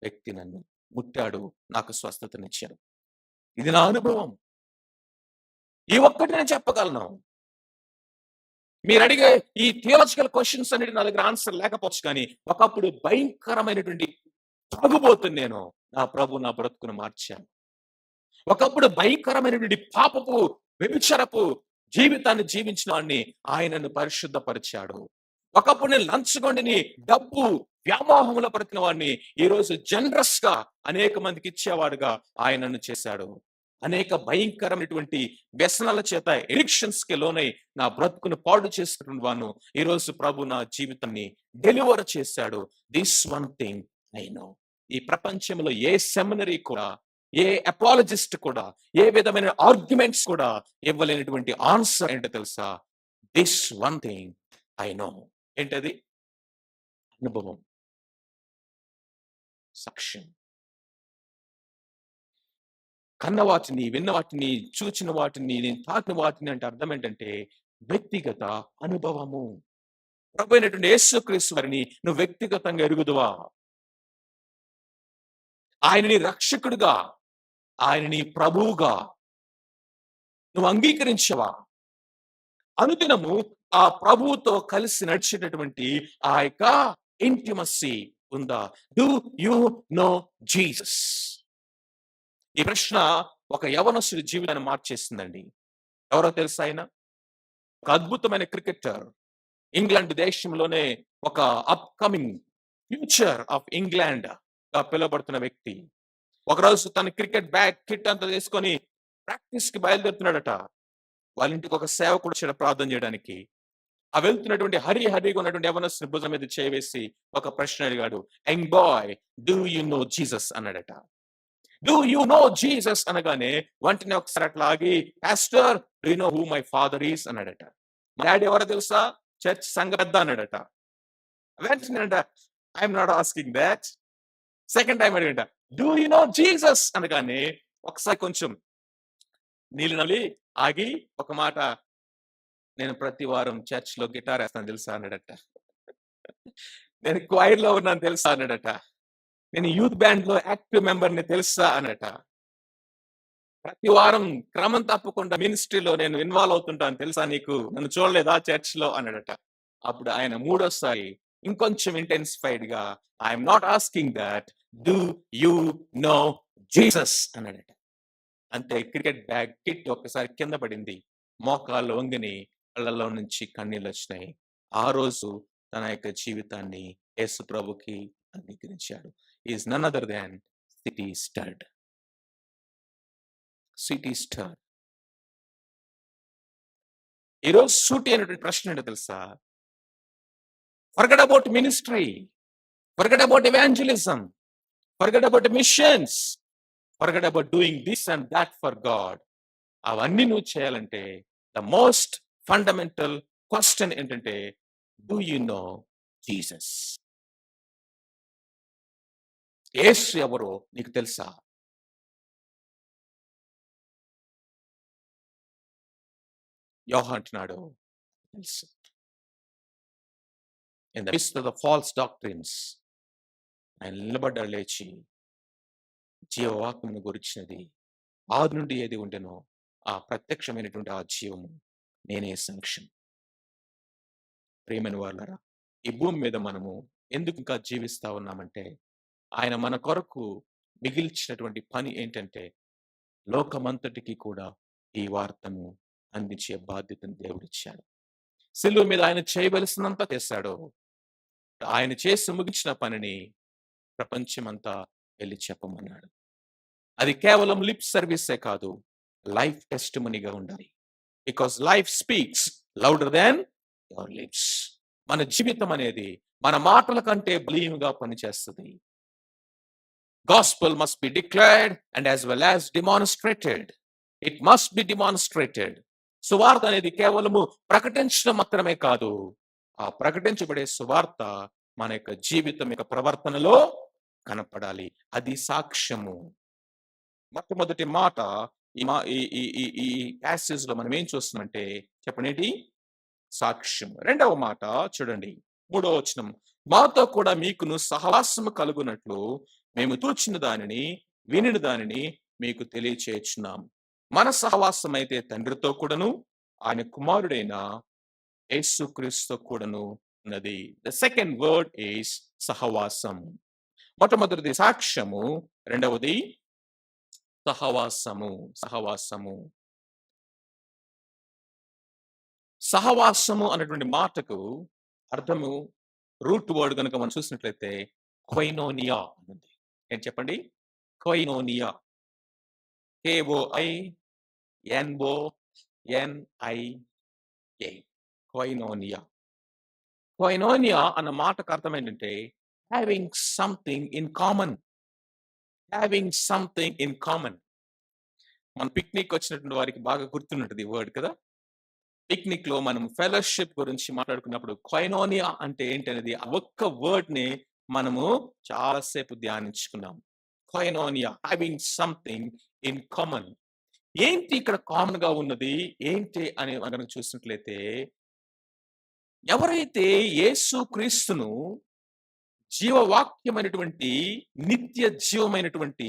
వ్యక్తి నన్ను ముట్టాడు. నాకు స్వస్థతనిచ్చాడు. ఇది నా అనుభవం. ఈ ఒక్కటి నేను చెప్పగలను. మీరడిగే ఈ థియలాజికల్ క్వెషన్స్ అన్నిటికి నా దగ్గర ఆన్సర్ లేకపోవచ్చు కానీ, ఒకప్పుడు భయంకరమైనటువంటి తాగుబోతుని నేను. నా ప్రభు నా బ్రతుకును మార్చాడు. ఒకప్పుడు భయంకరమైనటువంటి పాపపు, వ్యభిచారపు జీవితాన్ని జీవించిన వాడిని ఆయన నన్ను పరిశుద్ధపరిచాడు. ఒకప్పుడు నేను లంచగొండిని, డబ్బు వ్యామోహంలో పడుతున్న వాడిని ఈ రోజు జనరస్ గా అనేక మందికి ఇచ్చేవాడుగా ఆయన నన్ను చేశాడు. అనేక భయంకరమైనటువంటి వ్యసనాల చేత ఎడిక్షన్స్ కి లోనై నా బ్రతుకును పాడు చేసుకున్న వాను ఈ రోజు ప్రభు నా జీవితాన్ని డెలివర్ చేశాడు. This one thing I no. ఈ ప్రపంచంలో ఏ సెమినరీ కూడా, ఏ అపాలజిస్ట్ కూడా, ఏ విధమైన ఆర్గ్యుమెంట్స్ కూడా ఇవ్వలేనటువంటి ఆన్సర్ ఏంటో తెలుసా? This one thing I no. ఏంటది? అనుభవం, సాక్ష్యం. కన్న వాటిని, విన్న వాటిని, చూచిన వాటిని, నేను తాకిన వాటిని అంటే అర్థం ఏంటంటే వ్యక్తిగత అనుభవము. ప్రభు అయినటువంటి యేసుక్రీస్తు వారిని నువ్వు వ్యక్తిగతంగా ఎరుగుదువా? ఆయనని రక్షకుడుగా, ఆయనని ప్రభువుగా నువ్వు అంగీకరించవా? అనుదినము ఆ ప్రభువుతో కలిసి నడిచేటటువంటి ఆ యొక్క ఇంటిమసీ ఉందా? Do you know Jesus? ఈ ప్రశ్న ఒక యవనస్తుడి జీవితాన్ని మార్చేసిందండి. ఎవరో తెలుసా ఆయన? ఒక అద్భుతమైన క్రికెటర్. ఇంగ్లాండ్ దేశంలోనే ఒక అప్‌కమింగ్ ఫ్యూచర్ ఆఫ్ ఇంగ్లాండ్ గా పిలువబడుతున్న వ్యక్తి. ఒకరోజు తన క్రికెట్ బ్యాగ్, కిట్ అంతా తీసుకొని ప్రాక్టీస్ కి బయలుదేరుతున్నాడట. వాళ్ళ ఇంటికి ఒక సేవకుడు వచ్చాడు ప్రార్థన చేయడానికి. ఆ వెళ్తున్నటువంటి హరీగా ఉన్నటువంటి యవనస్తుని భుజం మీద చేయి వేసి ఒక ప్రశ్న అడిగాడు. Young boy, do you know Jesus అన్నాడట. డూ యు నో జీసస్ అనగానే వెంటనే ఒకసారి అట్లా ఆగి, pastor do you know who my father is అన్నాడట. మా డాడీ ఎవరో తెలుసా? చర్చ్ సంఘ పెద్ద అన్నాడట. వెంటనే అంట, I'm not asking that. Second time అడిగంట, డూ యు నో జీసస్ అనగానే ఒకసారి కొంచెం నీళ్ళు నలి ఆగి ఒక మాట, నేను ప్రతి వారం చర్చ్ లో గిటార్ వేస్తాను తెలుసా అన్నాడట. నేను క్వైర్ లో ఉన్నాను తెలుసా అన్నాడట. నేను యూత్ బ్యాండ్ లో యాక్టివ్ మెంబర్ ని తెలుసా అన్నట. ప్రతి వారం క్రమం తప్పకుండా మినిస్ట్రీలో నేను ఇన్వాల్వ్ అవుతుంటాను తెలుసా నీకు? నన్ను చూడలేదా చర్చ్ లో అన్నాడట. అప్పుడు ఆయన మూడోసారి ఇంకొంచెం ఇంటెన్సిఫైడ్ గా, I'm not asking that, do you know Jesus అన్నాడట. అంతే, క్రికెట్ బ్యాగ్, కిట్ ఒక్కసారి కింద పడింది. మోకాళ్ళు వంగిని, కళ్ళల్లో నుంచి కన్నీళ్ళు వచ్చినాయి. ఆ రోజు తన యొక్క జీవితాన్ని యేసు ప్రభుకి అంగీకరించాడు. Is none other than city stud. City star. ఈరోజు సూటి అయినటువంటి ప్రశ్న ఏంటో తెలుసా? Forget about ministry, forget about evangelism, forget about missions. Forget about doing this and that for God. అవన్నీ నువ్వు చేయాలంటే ద మోస్ట్ ఫండమెంటల్ క్వశ్చన్ ఏంటంటే, డూ యు నో జీసస్? యేసు ఎవరో నీకు తెలుసా? యోహాను అంటున్నాడు, తెలుసు. In the midst of the false doctrines ఆయన నిలబడ్డాడు లేచి, జీవవాక్యమును గురించినది ఆది నుండి ఏది ఉండెనో ఆ ప్రత్యక్షమైనటువంటి ఆ జీవము నేనే సాక్ష్యం. ప్రియమైన వాళ్ళరా, ఈ భూమి మీద మనము ఎందుకు ఇంకా జీవిస్తా ఉన్నామంటే, ఆయన మన కొరకు మిగిల్చినటువంటి పని ఏంటంటే, లోకమంతటికి కూడా ఈ వార్తను అందించే బాధ్యతను దేవుడిచ్చాడు. సిలువ మీద ఆయన చేయవలసినంత చేశాడు. ఆయన చేసి ముగించిన పనిని ప్రపంచమంతా వెళ్ళి చెప్పమన్నాడు. అది కేవలం లిప్ సర్వీసే కాదు, లైఫ్ టెస్టిమనీగా ఉండాలి. Because life speaks louder than your lips. మన జీవితం అనేది మన మాటల కంటే బలీయంగా పనిచేస్తుంది. Gospel must be declared and as well as demonstrated. It must be demonstrated. సువార్త అనేది కేవలము ప్రకటించడం మాత్రమే కాదు, ఆ ప్రకటించబడే సువార్త మన యొక్క జీవితం యొక్క ప్రవర్తనలో కనపడాలి. అది సాక్ష్యము. మొట్టమొదటి మాట ఈ ప్యాసేజ్ లో మనం ఏం చూస్తున్నామంటే, చెప్పండి, సాక్ష్యం. రెండవ మాట చూడండి, 3వ వచనం, మాతో కూడా మీకును సహవాసము కలుగునట్లు మేము చూచిన దానిని వినిన దానిని మీకు తెలియచేయుచున్నాం. మన సహవాసం అయితే తండ్రితో కూడాను ఆయన కుమారుడైన యేసుక్రీస్తుతో కూడాను ఉన్నది. ద సెకండ్ వర్డ్ ఈస్ సహవాసం. మొట్టమొదటిది సాక్ష్యము, రెండవది సహవాసము. సహవాసము సహవాసము అనేటువంటి మాటకు అర్థము, రూట్ వర్డ్ కనుక మనం చూసినట్లయితే కొయినోనియా ఉంది. ఏంటి చెప్పండి? కొయినోనియా. KOINONIA. కొయినోనియా. కొయినోనియా అన్న మాటకు అర్థం ఏంటంటే having something in common. Having something in common. మన పిక్నిక్ వచ్చినటువంటి వారికి బాగా గుర్తున్నట్టు వర్డ్ కదా. పిక్నిక్ లో మనం ఫెలోషిప్ గురించి మాట్లాడుకున్నప్పుడు కొయినోనియా అంటే ఏంటనేది ఆ ఒక్క వర్డ్ ని మనము చాలాసేపు ధ్యానించుకున్నాం. Koinonia, having something in common. ఏంటి ఇక్కడ కామన్ గా ఉన్నది ఏంటి అని మనం చూసినట్లయితే, ఎవరైతే యేసు క్రీస్తును జీవవాక్యమైనటువంటి నిత్య జీవమైనటువంటి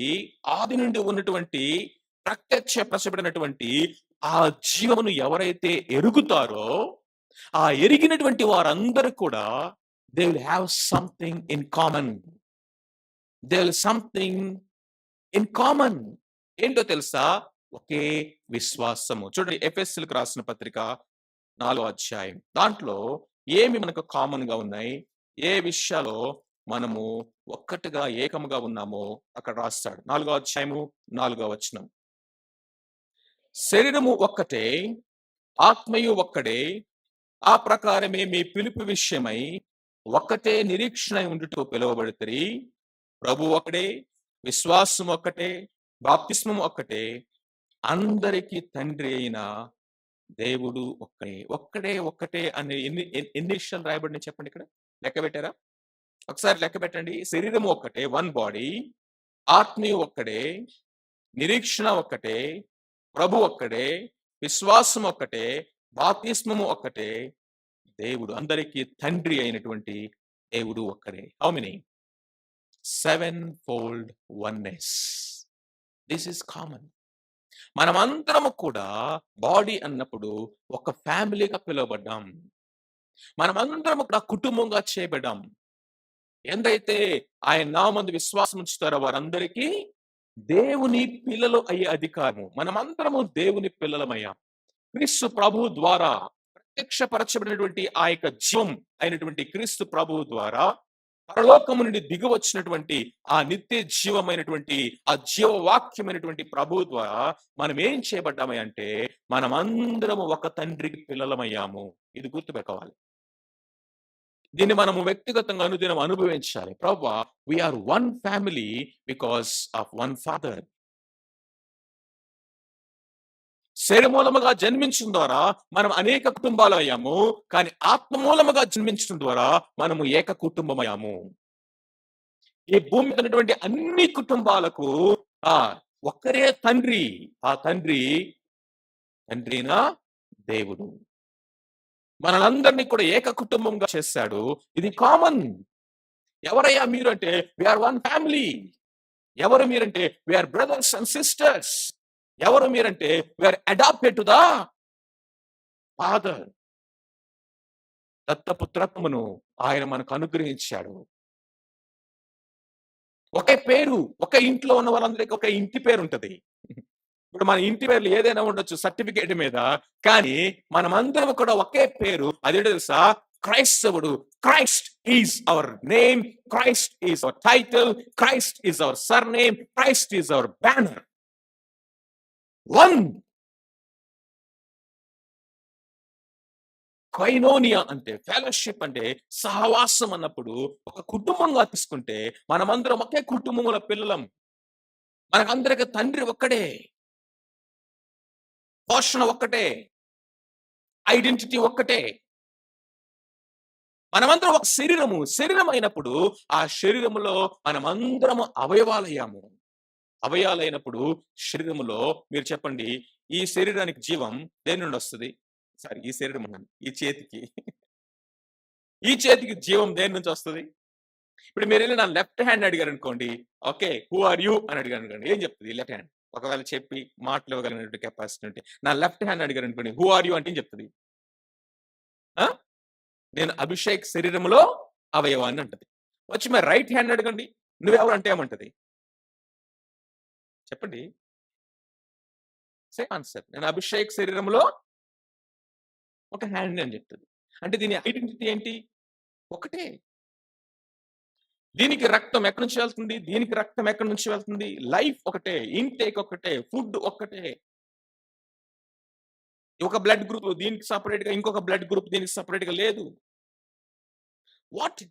ఆది నుండి ఉన్నటువంటి ప్రత్యక్షపరచబడినటువంటి ఆ జీవమును ఎవరైతే ఎరుగుతారో, ఆ ఎరిగినటువంటి వారందరూ కూడా they will have something in common. They will something in common. ఏంటో తెలుసా? ఒకే విశ్వాసము. చూడండి, ఎఫెసీయులకు రాసిన పత్రిక 4వ అధ్యాయం. దాంట్లో ఏమి మనకు కామన్ గా ఉన్నాయి, ఏ విషయాల్లో మనము ఒక్కటిగా ఏకముగా ఉన్నామో అక్కడ రాస్తాడు. 4వ అధ్యాయము 4వ వచనం. శరీరము ఒక్కటే, ఆత్మయు ఒక్కడే, ఆ ప్రకారమే మీ పిలుపు విషయమై ఒక్కటే నిరీక్షణ ఉండుటకు పిలువబడుతుంది. ప్రభు ఒక్కడే, విశ్వాసం ఒక్కటే, బాప్తిస్మం ఒక్కటే, అందరికీ తండ్రి అయిన దేవుడు ఒక్కడే. ఒక్కడే ఒక్కటే అనే ఎన్ని విషయాలు రాయబడినాయి చెప్పండి? ఇక్కడ లెక్క పెట్టారా? ఒకసారి లెక్క పెట్టండి. శరీరము ఒక్కటే, వన్ బాడీ, ఆత్మీయ ఒక్కడే, నిరీక్షణ ఒక్కటే, ప్రభు ఒక్కడే, విశ్వాసం ఒక్కటే, బాప్తిస్మము ఒక్కటే, దేవుడు అందరికీ తండ్రి అయినటువంటి దేవుడు ఒక్కడే. How many? 7-fold oneness. This is common. మనమందరము కూడా బాడీ అన్నప్పుడు ఒక ఫ్యామిలీగా పిలువబడ్డాం. మనమందరం కూడా కుటుంబంగా చేయబడ్డాం. ఎందైతే ఆయన నామందు విశ్వాసం ఉంచుతారో వారందరికీ దేవుని పిల్లలు అయ్యే అధికారము. మనమందరము దేవుని పిల్లలమయ్యాం. క్రీస్తు ప్రభువు ద్వారా ప్రత్యక్షపరచబడినటువంటి ఆ యొక్క జీవం అయినటువంటి క్రీస్తు ప్రభువు ద్వారా పరలోకము నుండి దిగి వచ్చినటువంటి ఆ నిత్య జీవమైనటువంటి ఆ జీవవాక్యమైనటువంటి ప్రభువు ద్వారా మనం ఏం చేయబడ్డామై అంటే, మనమందరము ఒక తండ్రికి పిల్లలమయ్యాము. ఇది గుర్తుపెట్టుకోవాలి. దీన్ని మనము వ్యక్తిగతంగా అనుదినం అనుభవించాలి. ప్రభువా, we're one family because of one father. శరీర మూలముగా జన్మించడం ద్వారా మనం అనేక కుటుంబాలు అయ్యాము. కానీ ఆత్మ మూలముగా జన్మించడం ద్వారా మనము ఏక కుటుంబమయ్యాము. ఈ భూమి మీద ఉన్నటువంటి అన్ని కుటుంబాలకు ఆ ఒక్కరే తండ్రి. ఆ తండ్రి అయిన దేవుడు. మనలందరినీ కూడా ఏక కుటుంబంగా చేశాడు. ఇది కామన్. ఎవరయ్యా మీరు అంటే, వి ఆర్ వన్ ఫ్యామిలీ. ఎవరు మీరంటే, we are brothers and sisters. ఎవరు మీరంటే, we are adopted to the father. దత్తపుత్రత్వమును ఆయన మనకు అనుగ్రహించాడు. ఒకే పేరు. ఒక ఇంట్లో ఉన్న వాళ్ళందరికి ఒక ఇంటి పేరుంటది. ఇప్పుడు మన ఇంటి పేర్లు ఏదైనా ఉండొచ్చు సర్టిఫికేట్ మీద. కానీ మనమందరం కూడా ఒకే పేరు. అదేంటో తెలుసా? క్రైస్తవుడు. Christ is our name. Christ is our title. Christ is our surname. Christ is our banner. One. Koinonia అంటే ఫెలోషిప్ అంటే సహవాసం అన్నప్పుడు ఒక కుటుంబంగా తీసుకుంటే మనమందరం ఒకే కుటుంబముల పిల్లలం. మనకందరికి తండ్రి ఒక్కడే. పోషణ ఒక్కటే. ఐడెంటిటీ ఒక్కటే. మనమందరం ఒక శరీరము. శరీరం అయినప్పుడు ఆ శరీరములో మనమందరము అవయవాలయ్యాము. అవయవాలైనప్పుడు శరీరములో మీరు చెప్పండి, ఈ శరీరానికి జీవం దేని నుండి వస్తది? సారీ, ఈ శరీరం అన్నాను. ఈ చేతికి. ఈ చేతికి జీవం దేని నుంచి వస్తది? ఇప్పుడు మీరెళ్లి నా లెఫ్ట్ హ్యాండ్ అడిగారనుకోండి. ఓకే. హూ ఆర్ యూ అని అడిగారనుకోండి. ఏం చెప్తది లెఫ్ట్ హ్యాండ్? ఒకవేళ చెప్పి మాటలివ్వగలిగినటువంటి కెపాసిటీ ఉంటే. నా లెఫ్ట్ హ్యాండ్ అడిగారనుకోండి. హూ ఆర్ యూ అంటే ఏం చెప్తది? ఆ! నేను అభిషేక్ శరీరములో అవయవాన్ని అంటది. వచ్చి మరి రైట్ హ్యాండ్ అడగండి. నువ్వెవరు అంటే ఏమంటది? చెప్పండి. Same answer. నేను అభిషేక్ శరీరంలో ఒక హ్యాండ్ అని చెప్తది. అంటే దీని ఐడెంటిటీ ఏంటి? ఒకటే. దీనికి రక్తం ఎక్కడి నుంచి వెళ్తుంది? దీనికి రక్తం ఎక్కడి నుంచి వెళ్తుంది? లైఫ్ ఒకటే. ఇంటేక్ ఒకటే. ఫుడ్ ఒక్కటే. ఒక బ్లడ్ గ్రూప్ దీనికి సెపరేట్‌గా, ఇంకొక బ్లడ్ గ్రూప్ దీనికి సెపరేట్‌గా లేదు. వాట్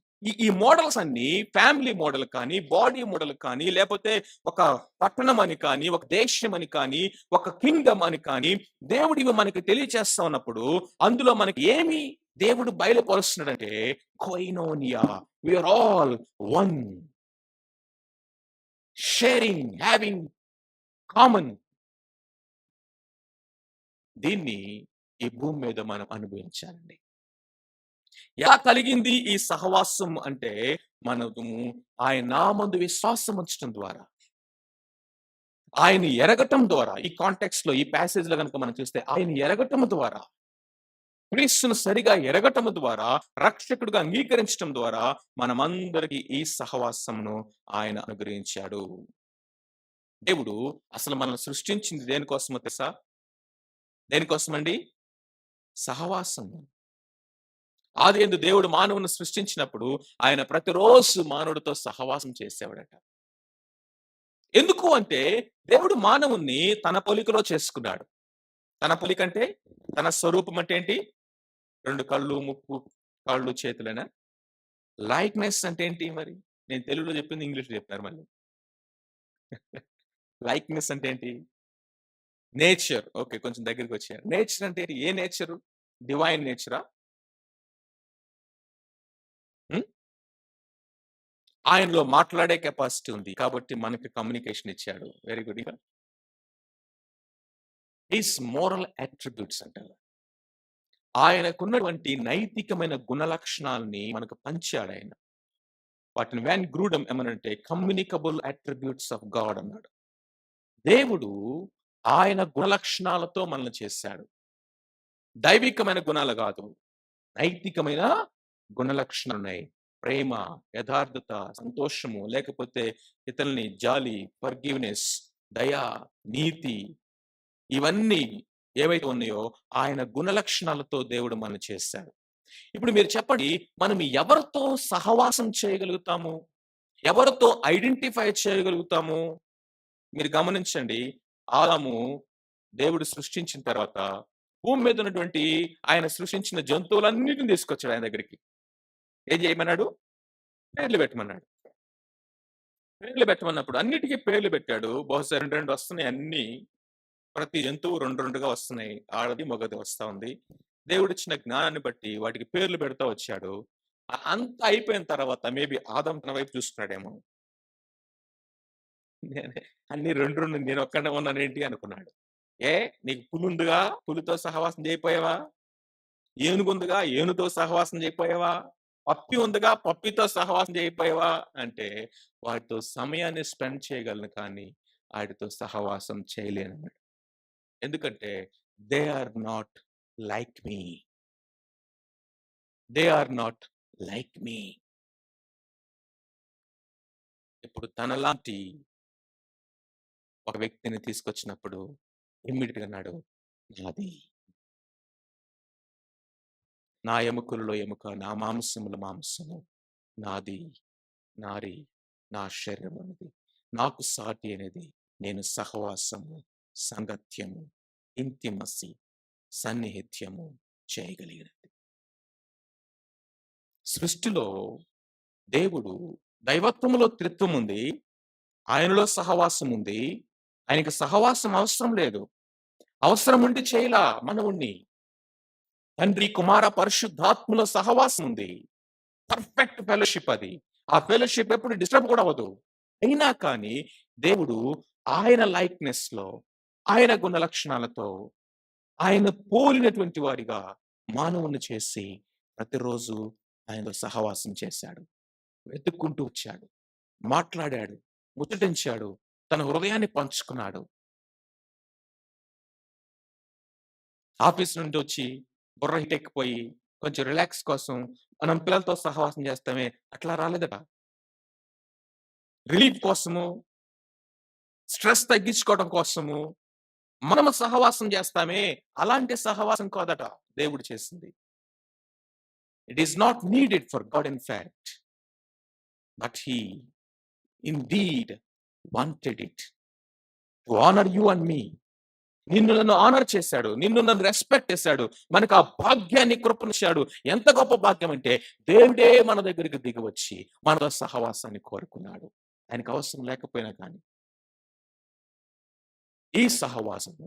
ఈ మోడల్స్ అన్నీ ఫ్యామిలీ మోడల్ కానీ, బాడీ మోడల్ కానీ, లేపోతే ఒక పట్టణం అని కానీ, ఒక దేశం అని కానీ, ఒక కింగ్‌డమ్ అని కానీ, దేవుడు ఇవి మనకి తెలియచేస్తా ఉన్నప్పుడు, అందులో మనకి ఏమి దేవుడు బయలుపరుస్తున్నాడంటే koinonia. We are all one. Sharing, having common. దీన్ని ఈ భూమి మీద మనం అనుభవించాలండి. ఎలా కలిగింది ఈ సహవాసం అంటే, మనము ఆయన నామందు విశ్వాసం ఉంచటం ద్వారా, ఆయన్ని ఎరగటం ద్వారా, ఈ కాంటెక్స్ట్‌లో ఈ ప్యాసేజ్‌లో గనుక మనం చూస్తే ఆయన్ని ఎరగటం ద్వారా, క్రీస్తును సరిగా ఎరగటం ద్వారా, రక్షకుడిగా అంగీకరించటం ద్వారా మనమందరికి ఈ సహవాసమును ఆయన అనుగ్రహించాడు. దేవుడు అసలు మనల్ని సృష్టించింది దేనికోసమో తెలుసా? దేనికోసమండి? సహవాసం. ఆదియందు దేవుడు మానవుని సృష్టించినప్పుడు ఆయన ప్రతిరోజు మానవుడితో సహవాసం చేసేవాడట. ఎందుకు అంటే దేవుడు మానవుణ్ణి తన పోలికలో చేసుకున్నాడు. తన పోలిక అంటే తన స్వరూపం అంటే ఏంటి? 2 కళ్ళు, ముక్కు, కాళ్ళు, చేతులేనా? లైక్‌నెస్ అంటే ఏంటి మరి? నేను తెలుగులో చెప్పింది ఇంగ్లీష్‌లో చెప్పారు మళ్ళీ. లైక్‌నెస్ అంటే ఏంటి? నేచర్. ఓకే. కొంచెం దగ్గరికొచ్చారు. నేచర్ అంటే ఏంటి? ఏ నేచరు? డివైన్ నేచరా? హ్మ్. ఆయనలో మాట్లాడే కెపాసిటీ ఉంది. కాబట్టి మనకి కమ్యూనికేషన్ ఇచ్చాడు. Very good. ఇంకా హిస్ మోరల్ అట్రిబ్యూట్స్ అంటారు. ఆయనకున్నటువంటి నైతికమైన గుణలక్షణాల్ని మనకు పంచాడాయన. వాటిని వాన్ గ్రూడమ్ ఏమనంటే కమ్యూనికబుల్ అట్రిబ్యూట్స్ ఆఫ్ గాడ్ అన్నాడు. దేవుడు ఆయన గుణలక్షణాలతో మనల్ని చేశాడు. దైవికమైన గుణాలు గాదు. నైతికమైన గుణలక్షణాలున్నాయి. ప్రేమ, యథార్థత, సంతోషము, లేకపోతే ఇతరుల్ని జాలి, ఫర్‌గివ్‌నెస్, దయ, నీతి, ఇవన్నీ ఏవైతే ఉన్నాయో ఆయన గుణలక్షణాలతో దేవుడు మనల్ని చేశాడు. ఇప్పుడు మీరు చెప్పండి, మనం ఎవరితో సహవాసం చేయగలుగుతాము? ఎవరితో ఐడెంటిఫై చేయగలుగుతాము? మీరు గమనించండి. ఆదాము దేవుడు సృష్టించిన తర్వాత భూమి మీద ఉన్నటువంటి ఆయన సృష్టించిన జంతువులన్నిటిని తీసుకొచ్చాడు ఆయన దగ్గరికి. ఏం చేయమన్నాడు? పేర్లు పెట్టమన్నాడు. పేర్లు పెట్టమన్నప్పుడు అన్నిటికి పేర్లు పెట్టాడు. బహుశా 2, 2 వస్తున్నాయి అన్నీ. ప్రతి జంతువు 2, 2గా వస్తున్నాయి. ఆడది, మగది వస్తా ఉంది. దేవుడిచ్చిన జ్ఞానాన్ని బట్టి వాటికి పేర్లు పెడతా వచ్చాడు. అంతా అయిపోయిన తర్వాత మేబీ ఆదాం తన వైపు చూస్తున్నాడేమో. నేనే అన్ని 2, 2 నేనొక్కడినే ఉన్నానేంటి అనుకున్నాడు. ఏ నీకు పులుందిగా, పులితో సహవాసం చేయకపోయావా? ఏనుగుందిగా, ఏనుగుతో సహవాసం చేయకపోయావా? పప్పి ఉందిగా, పప్పితో సహవాసం చేయకపోయావా? అంటే వాటితో సమయాన్ని స్పెండ్ చేయగలను కానీ, ఆటితో సహవాసం చేయలేనన్నాడు. ఎందుకంటే they are not like me. They are not like me. ఇప్పుడు తనలాంటి ఒక వ్యక్తిని తీసుకొచ్చినప్పుడు ఇమ్మీడియేట్‌గా అన్నాడు, నాది. నా ఎముకలలో ఎముక, నా మాంసములో మాంసము. నాది, నారి, నా శరీరం అనేది. నాకు సాటి అనేది నేను సహవాసము, సంగత్యము, ఇంటిమసీ, సన్నిహిత్యము చేయగలిగినది. సృష్టిలో దేవుడు దైవత్వములో త్రిత్వం ఉంది. ఆయనలో సహవాసం ఉంది. ఆయనకి సహవాసం అవసరం లేదు. అవసరం ఉండి చేయలా మనవుణ్ణి. తండ్రి, కుమార, పరిశుద్ధాత్మలో సహవాసం ఉంది. పర్ఫెక్ట్ ఫెలోషిప్ అది. ఆ ఫెలోషిప్ ఎప్పుడు డిస్టర్బ్ కూడా అవ్వదు. అయినా కానీ దేవుడు ఆయన లైక్‌నెస్‌లో, ఆయన గుణ లక్షణాలతో, ఆయన పోలినటువంటి వారిగా మానవుణ్ణి చేసి ప్రతిరోజు ఆయనతో సహవాసం చేశాడు. వెతుక్కుంటూ వచ్చాడు. మాట్లాడాడు. ముచ్చటించాడు. తన హృదయాన్ని పంచుకున్నాడు. ఆఫీస్ నుండి వచ్చి బుర్ర హిటెక్కిపోయి కొంచెం రిలాక్స్ కోసం మనం పిల్లలతో సహవాసం చేస్తామే అట్లా రాలేదట. రిలీఫ్ కోసము, స్ట్రెస్ తగ్గించుకోవడం కోసము మనము సహవాసం చేస్తామే అలాంటి సహవాసం కాదట దేవుడు చేసింది. It is not needed for God in fact. But he indeed wanted it to honour you and me. నిన్ను నన్ను ఆనర్ చేశాడు. నిన్ను నన్ను రెస్పెక్ట్ చేశాడు. మనకు ఆ భాగ్యాన్ని కృపనిచ్చాడు. ఎంత గొప్ప భాగ్యం అంటే దేవుడే మన దగ్గరికి దిగివచ్చి మనతో సహవాసాన్ని కోరుకున్నాడు. ఆయనకు అవసరం లేకపోయినా కానీ ఈ సహవాసము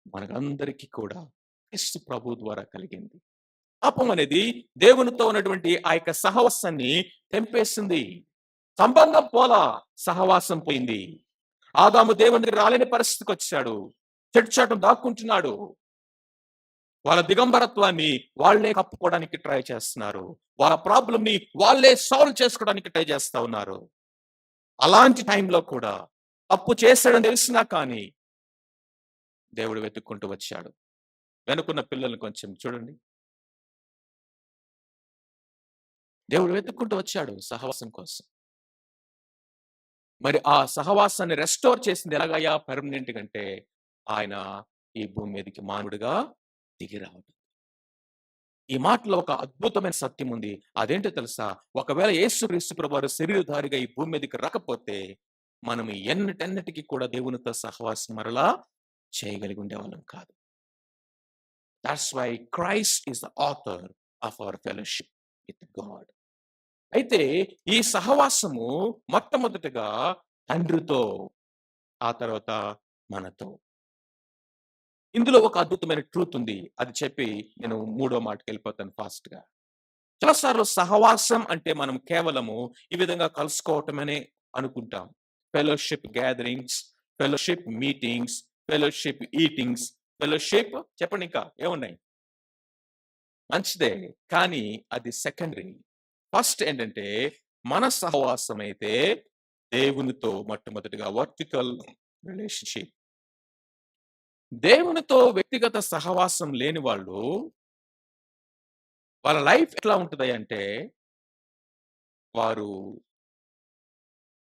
మనకందరికీ కూడా క్రీస్తు ప్రభు ద్వారా కలిగింది. పాపం అనేది దేవునితో ఉన్నటువంటి ఆ యొక్క సహవాసాన్ని తెంపేసింది. సంబంధం పోలా, సహవాసం పోయింది. ఆదాము దేవుని దగ్గర రాలేని పరిస్థితికి వచ్చాడు. చెట్టు చాటున దాక్కుంటున్నాడు. వాళ్ళ దిగంబరత్వాన్ని వాళ్ళే కప్పుకోవడానికి ట్రై చేస్తున్నారు. వాళ్ళ ప్రాబ్లమ్‌ని వాళ్ళే సాల్వ్ చేసుకోవడానికి ట్రై చేస్తా ఉన్నారు. అలాంటి టైంలో కూడా తప్పు చేశాడని తెలిసినా కానీ దేవుడు వెతుక్కుంటూ వచ్చాడు. వెనుకున్న పిల్లల్ని కొంచెం చూడండి. దేవుడు వెతుక్కుంటూ వచ్చాడు సహవాసం కోసం. మరి ఆ సహవాసాన్ని రెస్టోర్ చేసింది ఎలాగయ్యా పర్మనెంట్‌గా అంటే ఆయన ఈ భూమి మీదకి మానవుడిగా దిగి రావడం. ఈ మాటలో ఒక అద్భుతమైన సత్యం ఉంది. అదేంటో తెలుసా? ఒకవేళ యేసుక్రీస్తు ప్రభువారు శరీరధారిగా ఈ భూమి మీదకి రాకపోతే, మనం ఎన్నటెన్నటికి కూడా దేవునితో సహవాసం మరలా చేయగలిగి ఉండేవాళ్ళం కాదు. That's why Christ is the author of our fellowship with God. అయితే ఈ సహవాసము మొట్టమొదటగా తండ్రితో, ఆ తర్వాత మనతో. ఇందులో ఒక అద్భుతమైన ట్రూత్ ఉంది. అది చెప్పి నేను మూడో మాటకెళ్ళిపోతాను ఫాస్ట్‌గా. చాలా సార్లు సహవాసం అంటే మనం కేవలము ఈ విధంగా కలుసుకోవటమనే అనుకుంటాం. Fellowship gatherings, fellowship meetings, fellowship eatings, fellowship చెప్పండి ఇంకా ఏమున్నాయి? మంచిదే. కానీ అది సెకండరీ. ఫస్ట్ ఏంటంటే మన సహవాసం అయితే దేవునితో మొట్టమొదటిగా వర్టికల్ రిలేషన్‌షిప్. దేవునితో వ్యక్తిగత సహవాసం లేని వాళ్ళు వాళ్ళ లైఫ్ ఎట్లా ఉంటదంటే వారు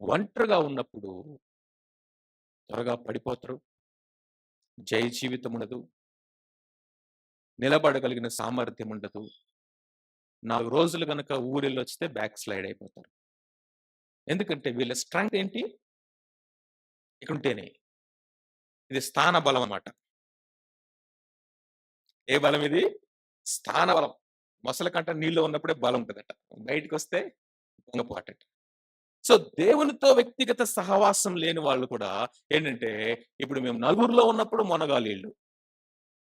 ఒంటరిగా ఉన్నప్పుడు త్వరగా పడిపోతారు. జయ జీవితం ఉండదు. నిలబడగలిగిన సామర్థ్యం ఉండదు. 4 రోజులు గనక ఊరెళ్ళొస్తే బ్యాక్ స్లైడ్ అయిపోతారు. ఎందుకంటే వీళ్ళ స్ట్రెంగ్త్ ఏంటి? ఇక్కడుంటేనే. ఇది స్థాన బలం అన్నమాట. ఏ బలం ఇది? స్థాన బలం. మొసలి కంట నీళ్లో ఉన్నప్పుడే బలం ఉంటదట. బయటికొస్తే భంగపాటట. సో దేవునితో వ్యక్తిగత సహవాసం లేని వాళ్ళు కూడా ఏంటంటే, ఇప్పుడు మేము నలుగురిలో ఉన్నప్పుడు మొనగాలీళ్ళు.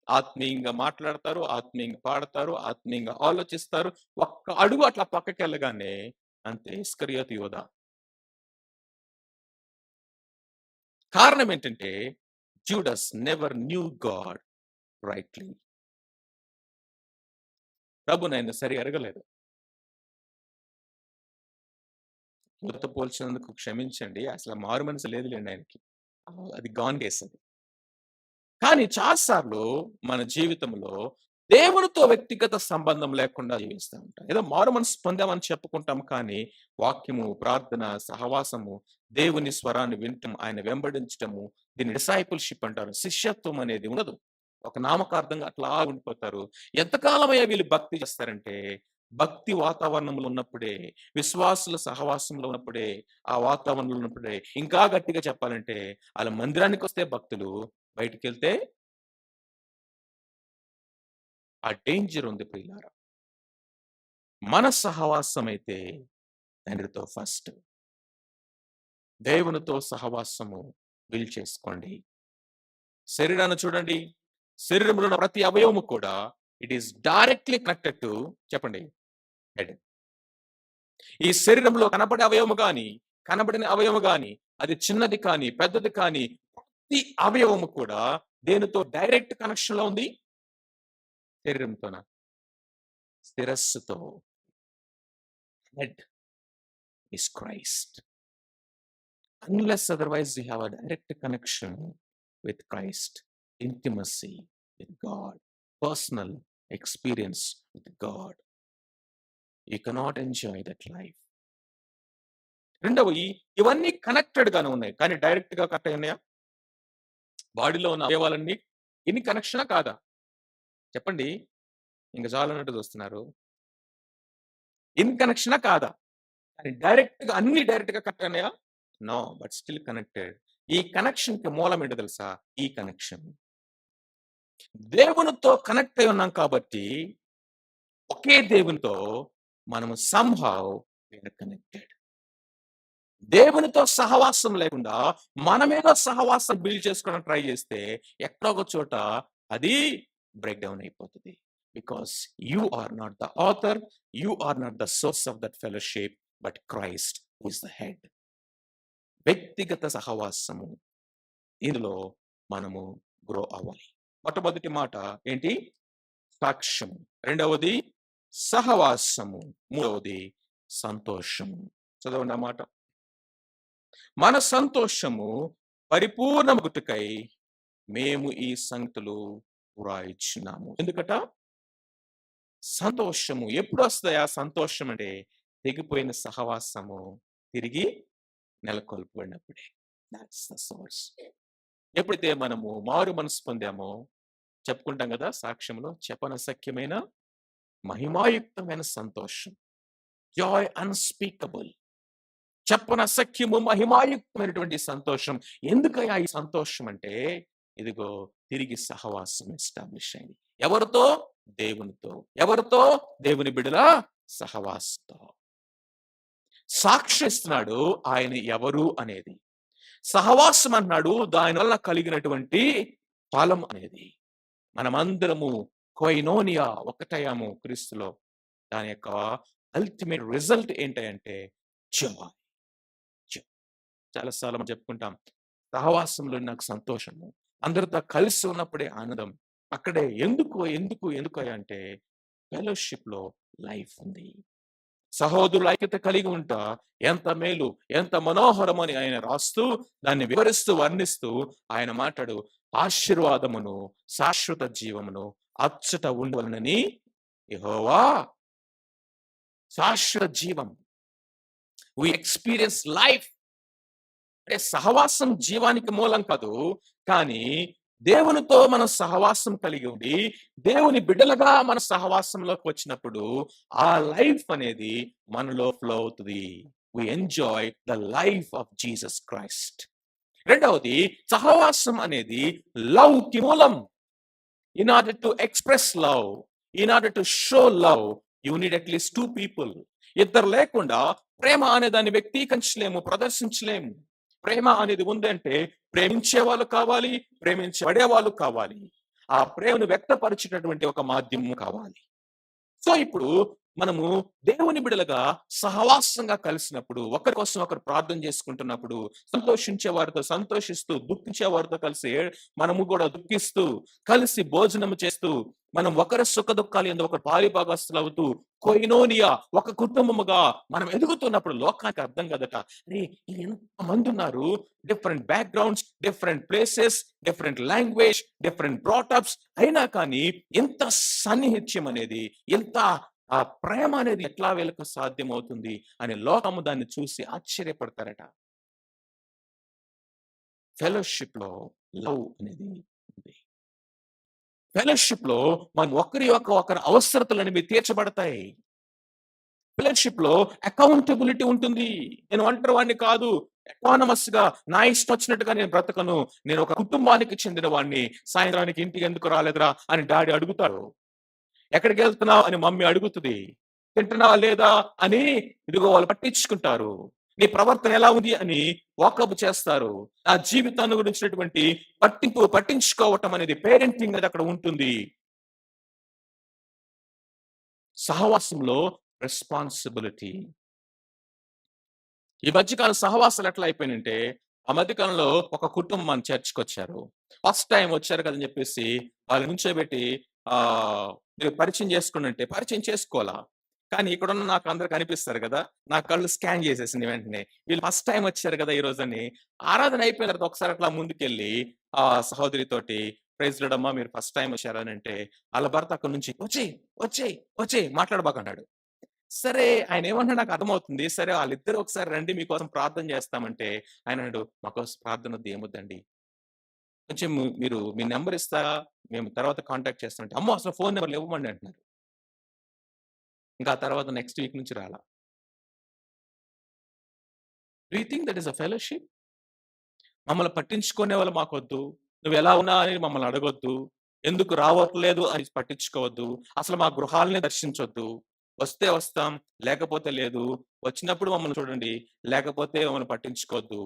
ఆత్మీయంగా మాట్లాడతారు, ఆత్మీయంగా పాడతారు, ఆత్మీయంగా ఆలోచిస్తారు. ఒక్క అడుగు అట్లా పక్కకెళ్ళగానే అంతే ఇస్కరియోతు యోధ. కారణం ఏంటంటే, Judas never knew God rightly. ప్రభునైన సరిగా ఎరగలేదు. యూదతో పోల్చినందుకు క్షమించండి. అసలు మారు మనసు లేదులెండి ఆయనకి. అది గాన్ కేస్ అది. కానీ చాలా సార్లు మన జీవితంలో దేవునితో వ్యక్తిగత సంబంధం లేకుండా జీవిస్తా ఉంటాం. ఏదో మారు మనసు పొందామని చెప్పుకుంటాం కానీ, వాక్యము, ప్రార్థన, సహవాసము, దేవుని స్వరాన్ని వినటం, ఆయన వెంబడించటము, దీన్ని డిసైపుల్‌షిప్ అంటారు. శిష్యత్వం అనేది ఉండదు. ఒక నామకార్థంగా అట్లా ఉండిపోతారు. ఎంతకాలమయ్యా వీళ్ళు భక్తి చేస్తారంటే, భక్తి వాతావరణంలో ఉన్నప్పుడే, విశ్వాసుల సహవాసంలో ఉన్నప్పుడే, ఆ వాతావరణంలో ఉన్నప్పుడే, ఇంకా గట్టిగా చెప్పాలంటే, ఆళ్ళ మందిరానికొస్తే భక్తులు, బయటికెళ్తే ఆ డేంజర్ ఉంది ప్రియులారా. మన సహవాసం అయితే తండ్రితో ఫస్ట్. దేవునితో సహవాసము బిల్డ్ చేసుకోండి. శరీరాన్ని చూడండి. శరీరంలో ఉన్న ప్రతి అవయవము కూడా it is directly connected to చెప్పండి హెడ్. ఈ శరీరంలో కనపడే అవయవము గాని, కనబడని అవయవము గాని, అది చిన్నది కానీ, పెద్దది కానీ, ప్రతి అవయవము కూడా దేనితో డైరెక్ట్ కనెక్షన్‌లో ఉంది? శరీరంతోన. శిరస్సుతో. Head is Christ. Unless otherwise you have a direct connection with Christ, intimacy with God, personal experience with God. You cannot enjoy that life. రెండవది ఇవన్నీ కనెక్టెడ్ గానే ఉన్నాయి. కానీ డైరెక్ట్ గా కనెక్ట్ అయ్యాయా? బాడీలో ఉన్న అవయవాలన్నీ ఇన్ని కనెక్షనా కాదా? చెప్పండి. ఇంక చాలన్నట్టు చూస్తున్నారు. ఇన్ కనెక్షనా కాదా? కానీ డైరెక్ట్‌గా అన్ని డైరెక్ట్‌గా కనెక్ట్ అయినాయా? నో. But still connected. ఈ కనెక్షన్‌కి మూలం ఏంటో తెలుసా? ఈ కనెక్షన్. దేవునితో కనెక్ట్ అయి ఉన్నాం కాబట్టి, ఒకే దేవునితో మనము సంహౌ వి ఆర్ కనెక్టెడ్. దేవునితో సహవాసం లేకుండా మనమేదో సహవాసం బిల్డ్ చేసుకోవడానికి ట్రై చేస్తే ఎక్కడో ఒక చోట అది బ్రేక్ డౌన్ అయిపోతది. Because you are not the author, you are not the source of that fellowship, but Christ who is the head. వ్యక్తిగత సహవాసము ఇందులో మనము గ్రో అవ్వాలి. మొట్టమొదటి మాట ఏంటి? సాక్ష్యము. రెండవది సహవాసము. మూడవది సంతోషము. చదవండి ఆ మాట. మన సంతోషము పరిపూర్ణమగుటకై మేము ఈ సంగతులు వ్రాయిచున్నాము. ఎందుకట? సంతోషము ఎప్పుడు వస్తాయి? ఆ సంతోషం అంటే తెగిపోయిన సహవాసము తిరిగి నెలకొల్పబడినప్పుడే. That's the source. ఎప్పుడైతే మనము మారు మనసు పొందామో చెప్పుకుంటాం కదా సాక్ష్యంలో, చెప్పనసఖ్యమైన మహిమాయుక్తమైన సంతోషం. Joy unspeakable. చెప్పనసఖ్యము మహిమాయుక్తమైనటువంటి సంతోషం. ఎందుకయ్యా ఈ సంతోషం అంటే, ఇదిగో తిరిగి సహవాసం ఎస్టాబ్లిష్ అయింది. ఎవరితో? దేవునితో. ఎవరితో? దేవుని బిడ్డల సహవాసంతో. సాక్షిస్తున్నాడు ఆయన ఎవరు అనేది. సహవాసం అన్నాడు దాని వల్ల కలిగినటువంటి ఫలం అనేది. మనమందరము కొయినోనియా ఒకటయ్యాము క్రీస్తులో. దాని యొక్క అల్టిమేట్ రిజల్ట్ ఏంటంటే జాయ్. చాలా సార్లు మనం చెప్పుకుంటాం, సహవాసంలో నాకు సంతోషము, అందరితో కలిసి ఉన్నప్పుడే ఆనందం. అక్కడే ఎందుకు అంటే ఫెలోషిప్ లో లైఫ్ ఉంది. సహోదరుల ఐక్యత కలిగి ఉంటా ఎంత మేలు, ఎంత మనోహరం అని ఆయన రాస్తూ, దాన్ని వివరిస్తూ, వర్ణిస్తూ ఆయన మాట్లాడు, ఆశీర్వాదమును, శాశ్వత జీవమును అచ్చట ఉండవలనని యెహోవా. శాశ్వత జీవం. We experience life. అంటే సహవాసం జీవానికి మూలం కాదు, కానీ దేవునితో మనం సహవాసం కలిగి ఉండి దేవుని బిడ్డలుగా మన సహవాసంలోకి వచ్చినప్పుడు ఆ లైఫ్ అనేది మనలో ఫ్లో అవుతుంది. We enjoy the life of Jesus Christ. రెండవది సహవాసం అనేది లవ్ కి మూలం. In order to express love, in order to show love, you need at least 2 people. ఇద్దరు లేకుండా ప్రేమ అనే దాన్ని వ్యక్తీకరించలేము, ప్రదర్శించలేము. ప్రేమ అనేది ఉందంటే ప్రేమించే వాళ్ళు కావాలి, ప్రేమించబడే వాళ్ళు కావాలి. ఆ ప్రేమను వ్యక్తపరిచేటటువంటి ఒక మాధ్యమం కావాలి. సో, ఇప్పుడు మనము దేవుని బిడలగా సహవాసంగా కలిసినప్పుడు, ఒకరి కోసం ఒకరు ప్రార్థన చేసుకుంటున్నప్పుడు, సంతోషించే వారితో సంతోషిస్తూ, దుఃఖించే వారితో కలిసి మనము కూడా దుఃఖిస్తూ, కలిసి భోజనం చేస్తూ, మనం ఒకరి సుఖ దుఃఖాలు యందు ఒకరు పాలిభాగస్తులవుతూ, కొయినోనియా ఒక కుటుంబముగా మనం ఎదుగుతున్నప్పుడు లోకానికి అర్థం కదట. అరే! ఎంతమందున్నారు. Different backgrounds, different places, different language, different brought ups అయినా కానీ ఎంత సాన్నిహిత్యం అనేది, ఎంత ఆ ప్రేమ అనేది ఎట్లా వీళ్ళకి సాధ్యమవుతుంది అని లోకము దాన్ని చూసి ఆశ్చర్యపడతారట. ఫెలోషిప్‌లో లవ్ అనేది ఉంది. ఫెలోషిప్‌లో మనం ఒకరి అవసరతలనేవి తీర్చబడతాయి. ఫెలోషిప్‌లో అకౌంటబిలిటీ ఉంటుంది. నేను ఒంటరి వాడిని కాదు. అటానమస్‌గా నా ఇష్టం వచ్చినట్టుగా నేను బ్రతకను. నేను ఒక కుటుంబానికి చెందిన వాడిని. సాయంత్రానికి ఇంటికి ఎందుకు రాలేదురా అని డాడీ అడుగుతాడు. ఎక్కడికెళ్తున్నావు అని మమ్మీ అడుగుతది. తింటున్నావా లేదా అని ఇదిగో వాళ్ళు పట్టించుకుంటారు. నీ ప్రవర్తన ఎలా ఉంది అని వాకబు చేస్తారు. నా జీవితాన్ని గురించినటువంటి పట్టించుకోవటం అనేది పేరెంటింగ్ అనేది అక్కడ ఉంటుంది. సహవాసంలో రెస్పాన్సిబిలిటీ. ఈ మధ్యకాలం సహవాసాలు ఎట్లా అయిపోయినంటే, ఆ మధ్యకాలంలో ఒక కుటుంబం మన చర్చ్‌కొచ్చారు. ఫస్ట్ టైమ్ వచ్చారు కదని చెప్పేసి వాళ్ళని నుంచోబెట్టి మీరు పరిచయం చేసుకోండి అంటే పరిచయం చేసుకోలా. కానీ ఇక్కడున్న నాకు అందరూ కనిపిస్తారు గదా! నా కళ్ళు స్కాన్ చేసేసింది వెంటనే. వీళ్ళు ఫస్ట్ టైమ్ వచ్చారు గదా! ఈరోజని. ఆరాధన అయిపోయిన తర్వాత ఒకసారి అట్లా ముందుకెళ్ళి ఆ సహోదరితోటి ప్రైజ్ లార్డ్ అమ్మా మీరు ఫస్ట్ టైమ్ వచ్చారనంటే, ఆళ్ళ భర్త అక్కడి నుంచి "వచ్చేయ్, వచ్చేయ్, వచ్చేయ్ మాట్లాడబాకన్నాడు." సరే ఆయనేమన్నాడో నాకు అర్థమవుతుంది. సరే ఆళ్ళిద్దరూ ఒకసారి రండి మీకోసం ప్రార్థన చేస్తామంటే, ఆయనన్నాడు "మాకోసం ప్రార్థనొద్దు ఏమొద్దండి. కొంచెం మీరు మీ నంబర్ ఇస్తారా? మేము తర్వాత కాంటాక్ట్ చేస్తామంటే" అమ్మో! అసలు ఫోను నంబర్‌లు ఇవ్వమండి అంటున్నారు. ఇంకా ఆ తర్వాత నెక్స్ట్ వీక్ నుంచి రాలా. Do you think that is a fellowship? మమ్మల్ని పట్టించుకునేవాళ్ళు మాకొద్దు. నువ్వెలా ఉన్నావు అని మమ్మల్ని అడగొద్దు. ఎందుకు రావట్లేదు అని పట్టించుకోవద్దు. అసలు మా గృహాల్ని దర్శించొద్దు. వస్తే వస్తాం, లేకపోతే లేదు. వచ్చినప్పుడు మమ్మల్ని చూడండి, లేకపోతే మమ్మల్ని పట్టించుకోవద్దు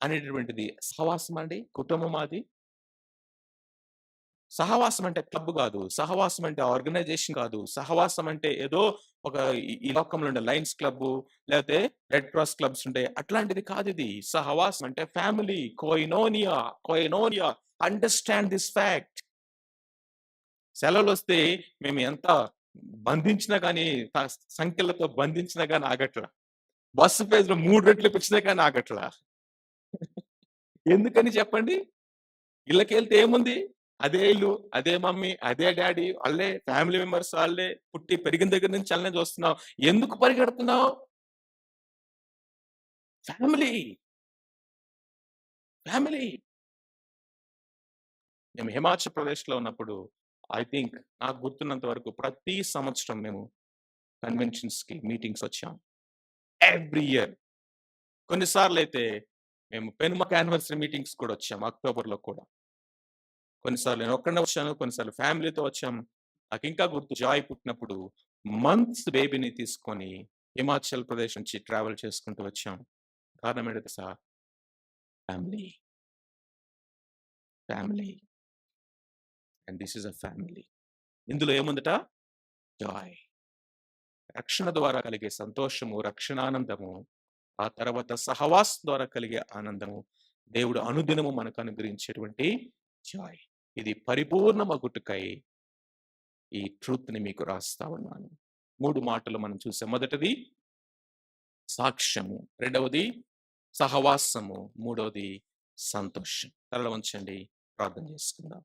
అనేటటువంటిది సహవాసమా అండి? కుటుంబమా అది? సహవాసం అంటే క్లబ్ గాదు. సహవాసం అంటే ఆర్గనైజేషన్ కాదు. సహవాసం అంటే ఏదో ఒక ఈ లోకంలో ఉండే లయన్స్ క్లబ్బు, లేతే రెడ్ క్రాస్ క్లబ్స్ ఉంటాయి. అట్లాంటిది కాదిది. సహవాసం అంటే family, koinonia. Understand this fact. సెలవులొస్తే మేము ఎంత బంధించినా గాని, సంకెళ్ళతో బంధించినా గాని ఆగట్ల. బస్సు ఫేజ్‌లో 3 రెట్లు పెంచినా గాని ఆగట్ల. ఎందుకని చెప్పండి? ఇళ్ళకెళ్తే ఏముంది? అదే ఇల్లు, అదే మమ్మీ, అదే డ్యాడీ ఆళ్ళే ఫ్యామిలీ మెంబర్స్ ఆళ్ళే. పుట్టి పెరిగిన దగ్గర నుంచి ఆళ్ళనే చూస్తున్నాం. ఎందుకు పరిగెడుతున్నావు? Family, family. మేము హిమాచల్ ప్రదేశ్‌లో ఉన్నప్పుడు ఐ థింక్ నాకు గుర్తున్నంత వరకు ప్రతి సంవత్సరం మేము కన్వెన్షన్స్‌కి, మీటింగ్స్ వచ్చాం. Every year. కొన్ని సార్లయితే మేము పెనుమక యానివర్సరీ మీటింగ్స్ కూడా వచ్చాం అక్టోబర్‌లో కూడా. కొన్నిసార్లు నేనొక్కడినే వచ్చాను. కొన్నిసార్లు ఫ్యామిలీతో వచ్చాం. నాకింకా గుర్తు జాయ్ పుట్టినప్పుడు మంత్స్ బేబీని తీసుకొని హిమాచల్ ప్రదేశ్ నుంచి ట్రావెల్ చేసుకుంటూ వచ్చాం. కారణం ఏంటో తెలుసా? Family, family and this is a family. ఇందులో ఏముందట? జాయ్. రక్షణ ద్వారా కలిగే సంతోషము, రక్షణానందము, ఆ తర్వాత సహవాసం ద్వారా కలిగే ఆనందము, దేవుడు అనుదినము మనకు అనుగ్రహించేటువంటి జాయ్. ఇది పరిపూర్ణమగుటకై ఈ ట్రూత్‌ని మీకు రాస్తా ఉన్నాను. 3 మాటలు మనం చూసాం. మొదటిది సాక్ష్యము, రెండవది సహవాసము, మూడవది సంతోషం. తలలు వంచండి ప్రార్థన చేసుకుందాం.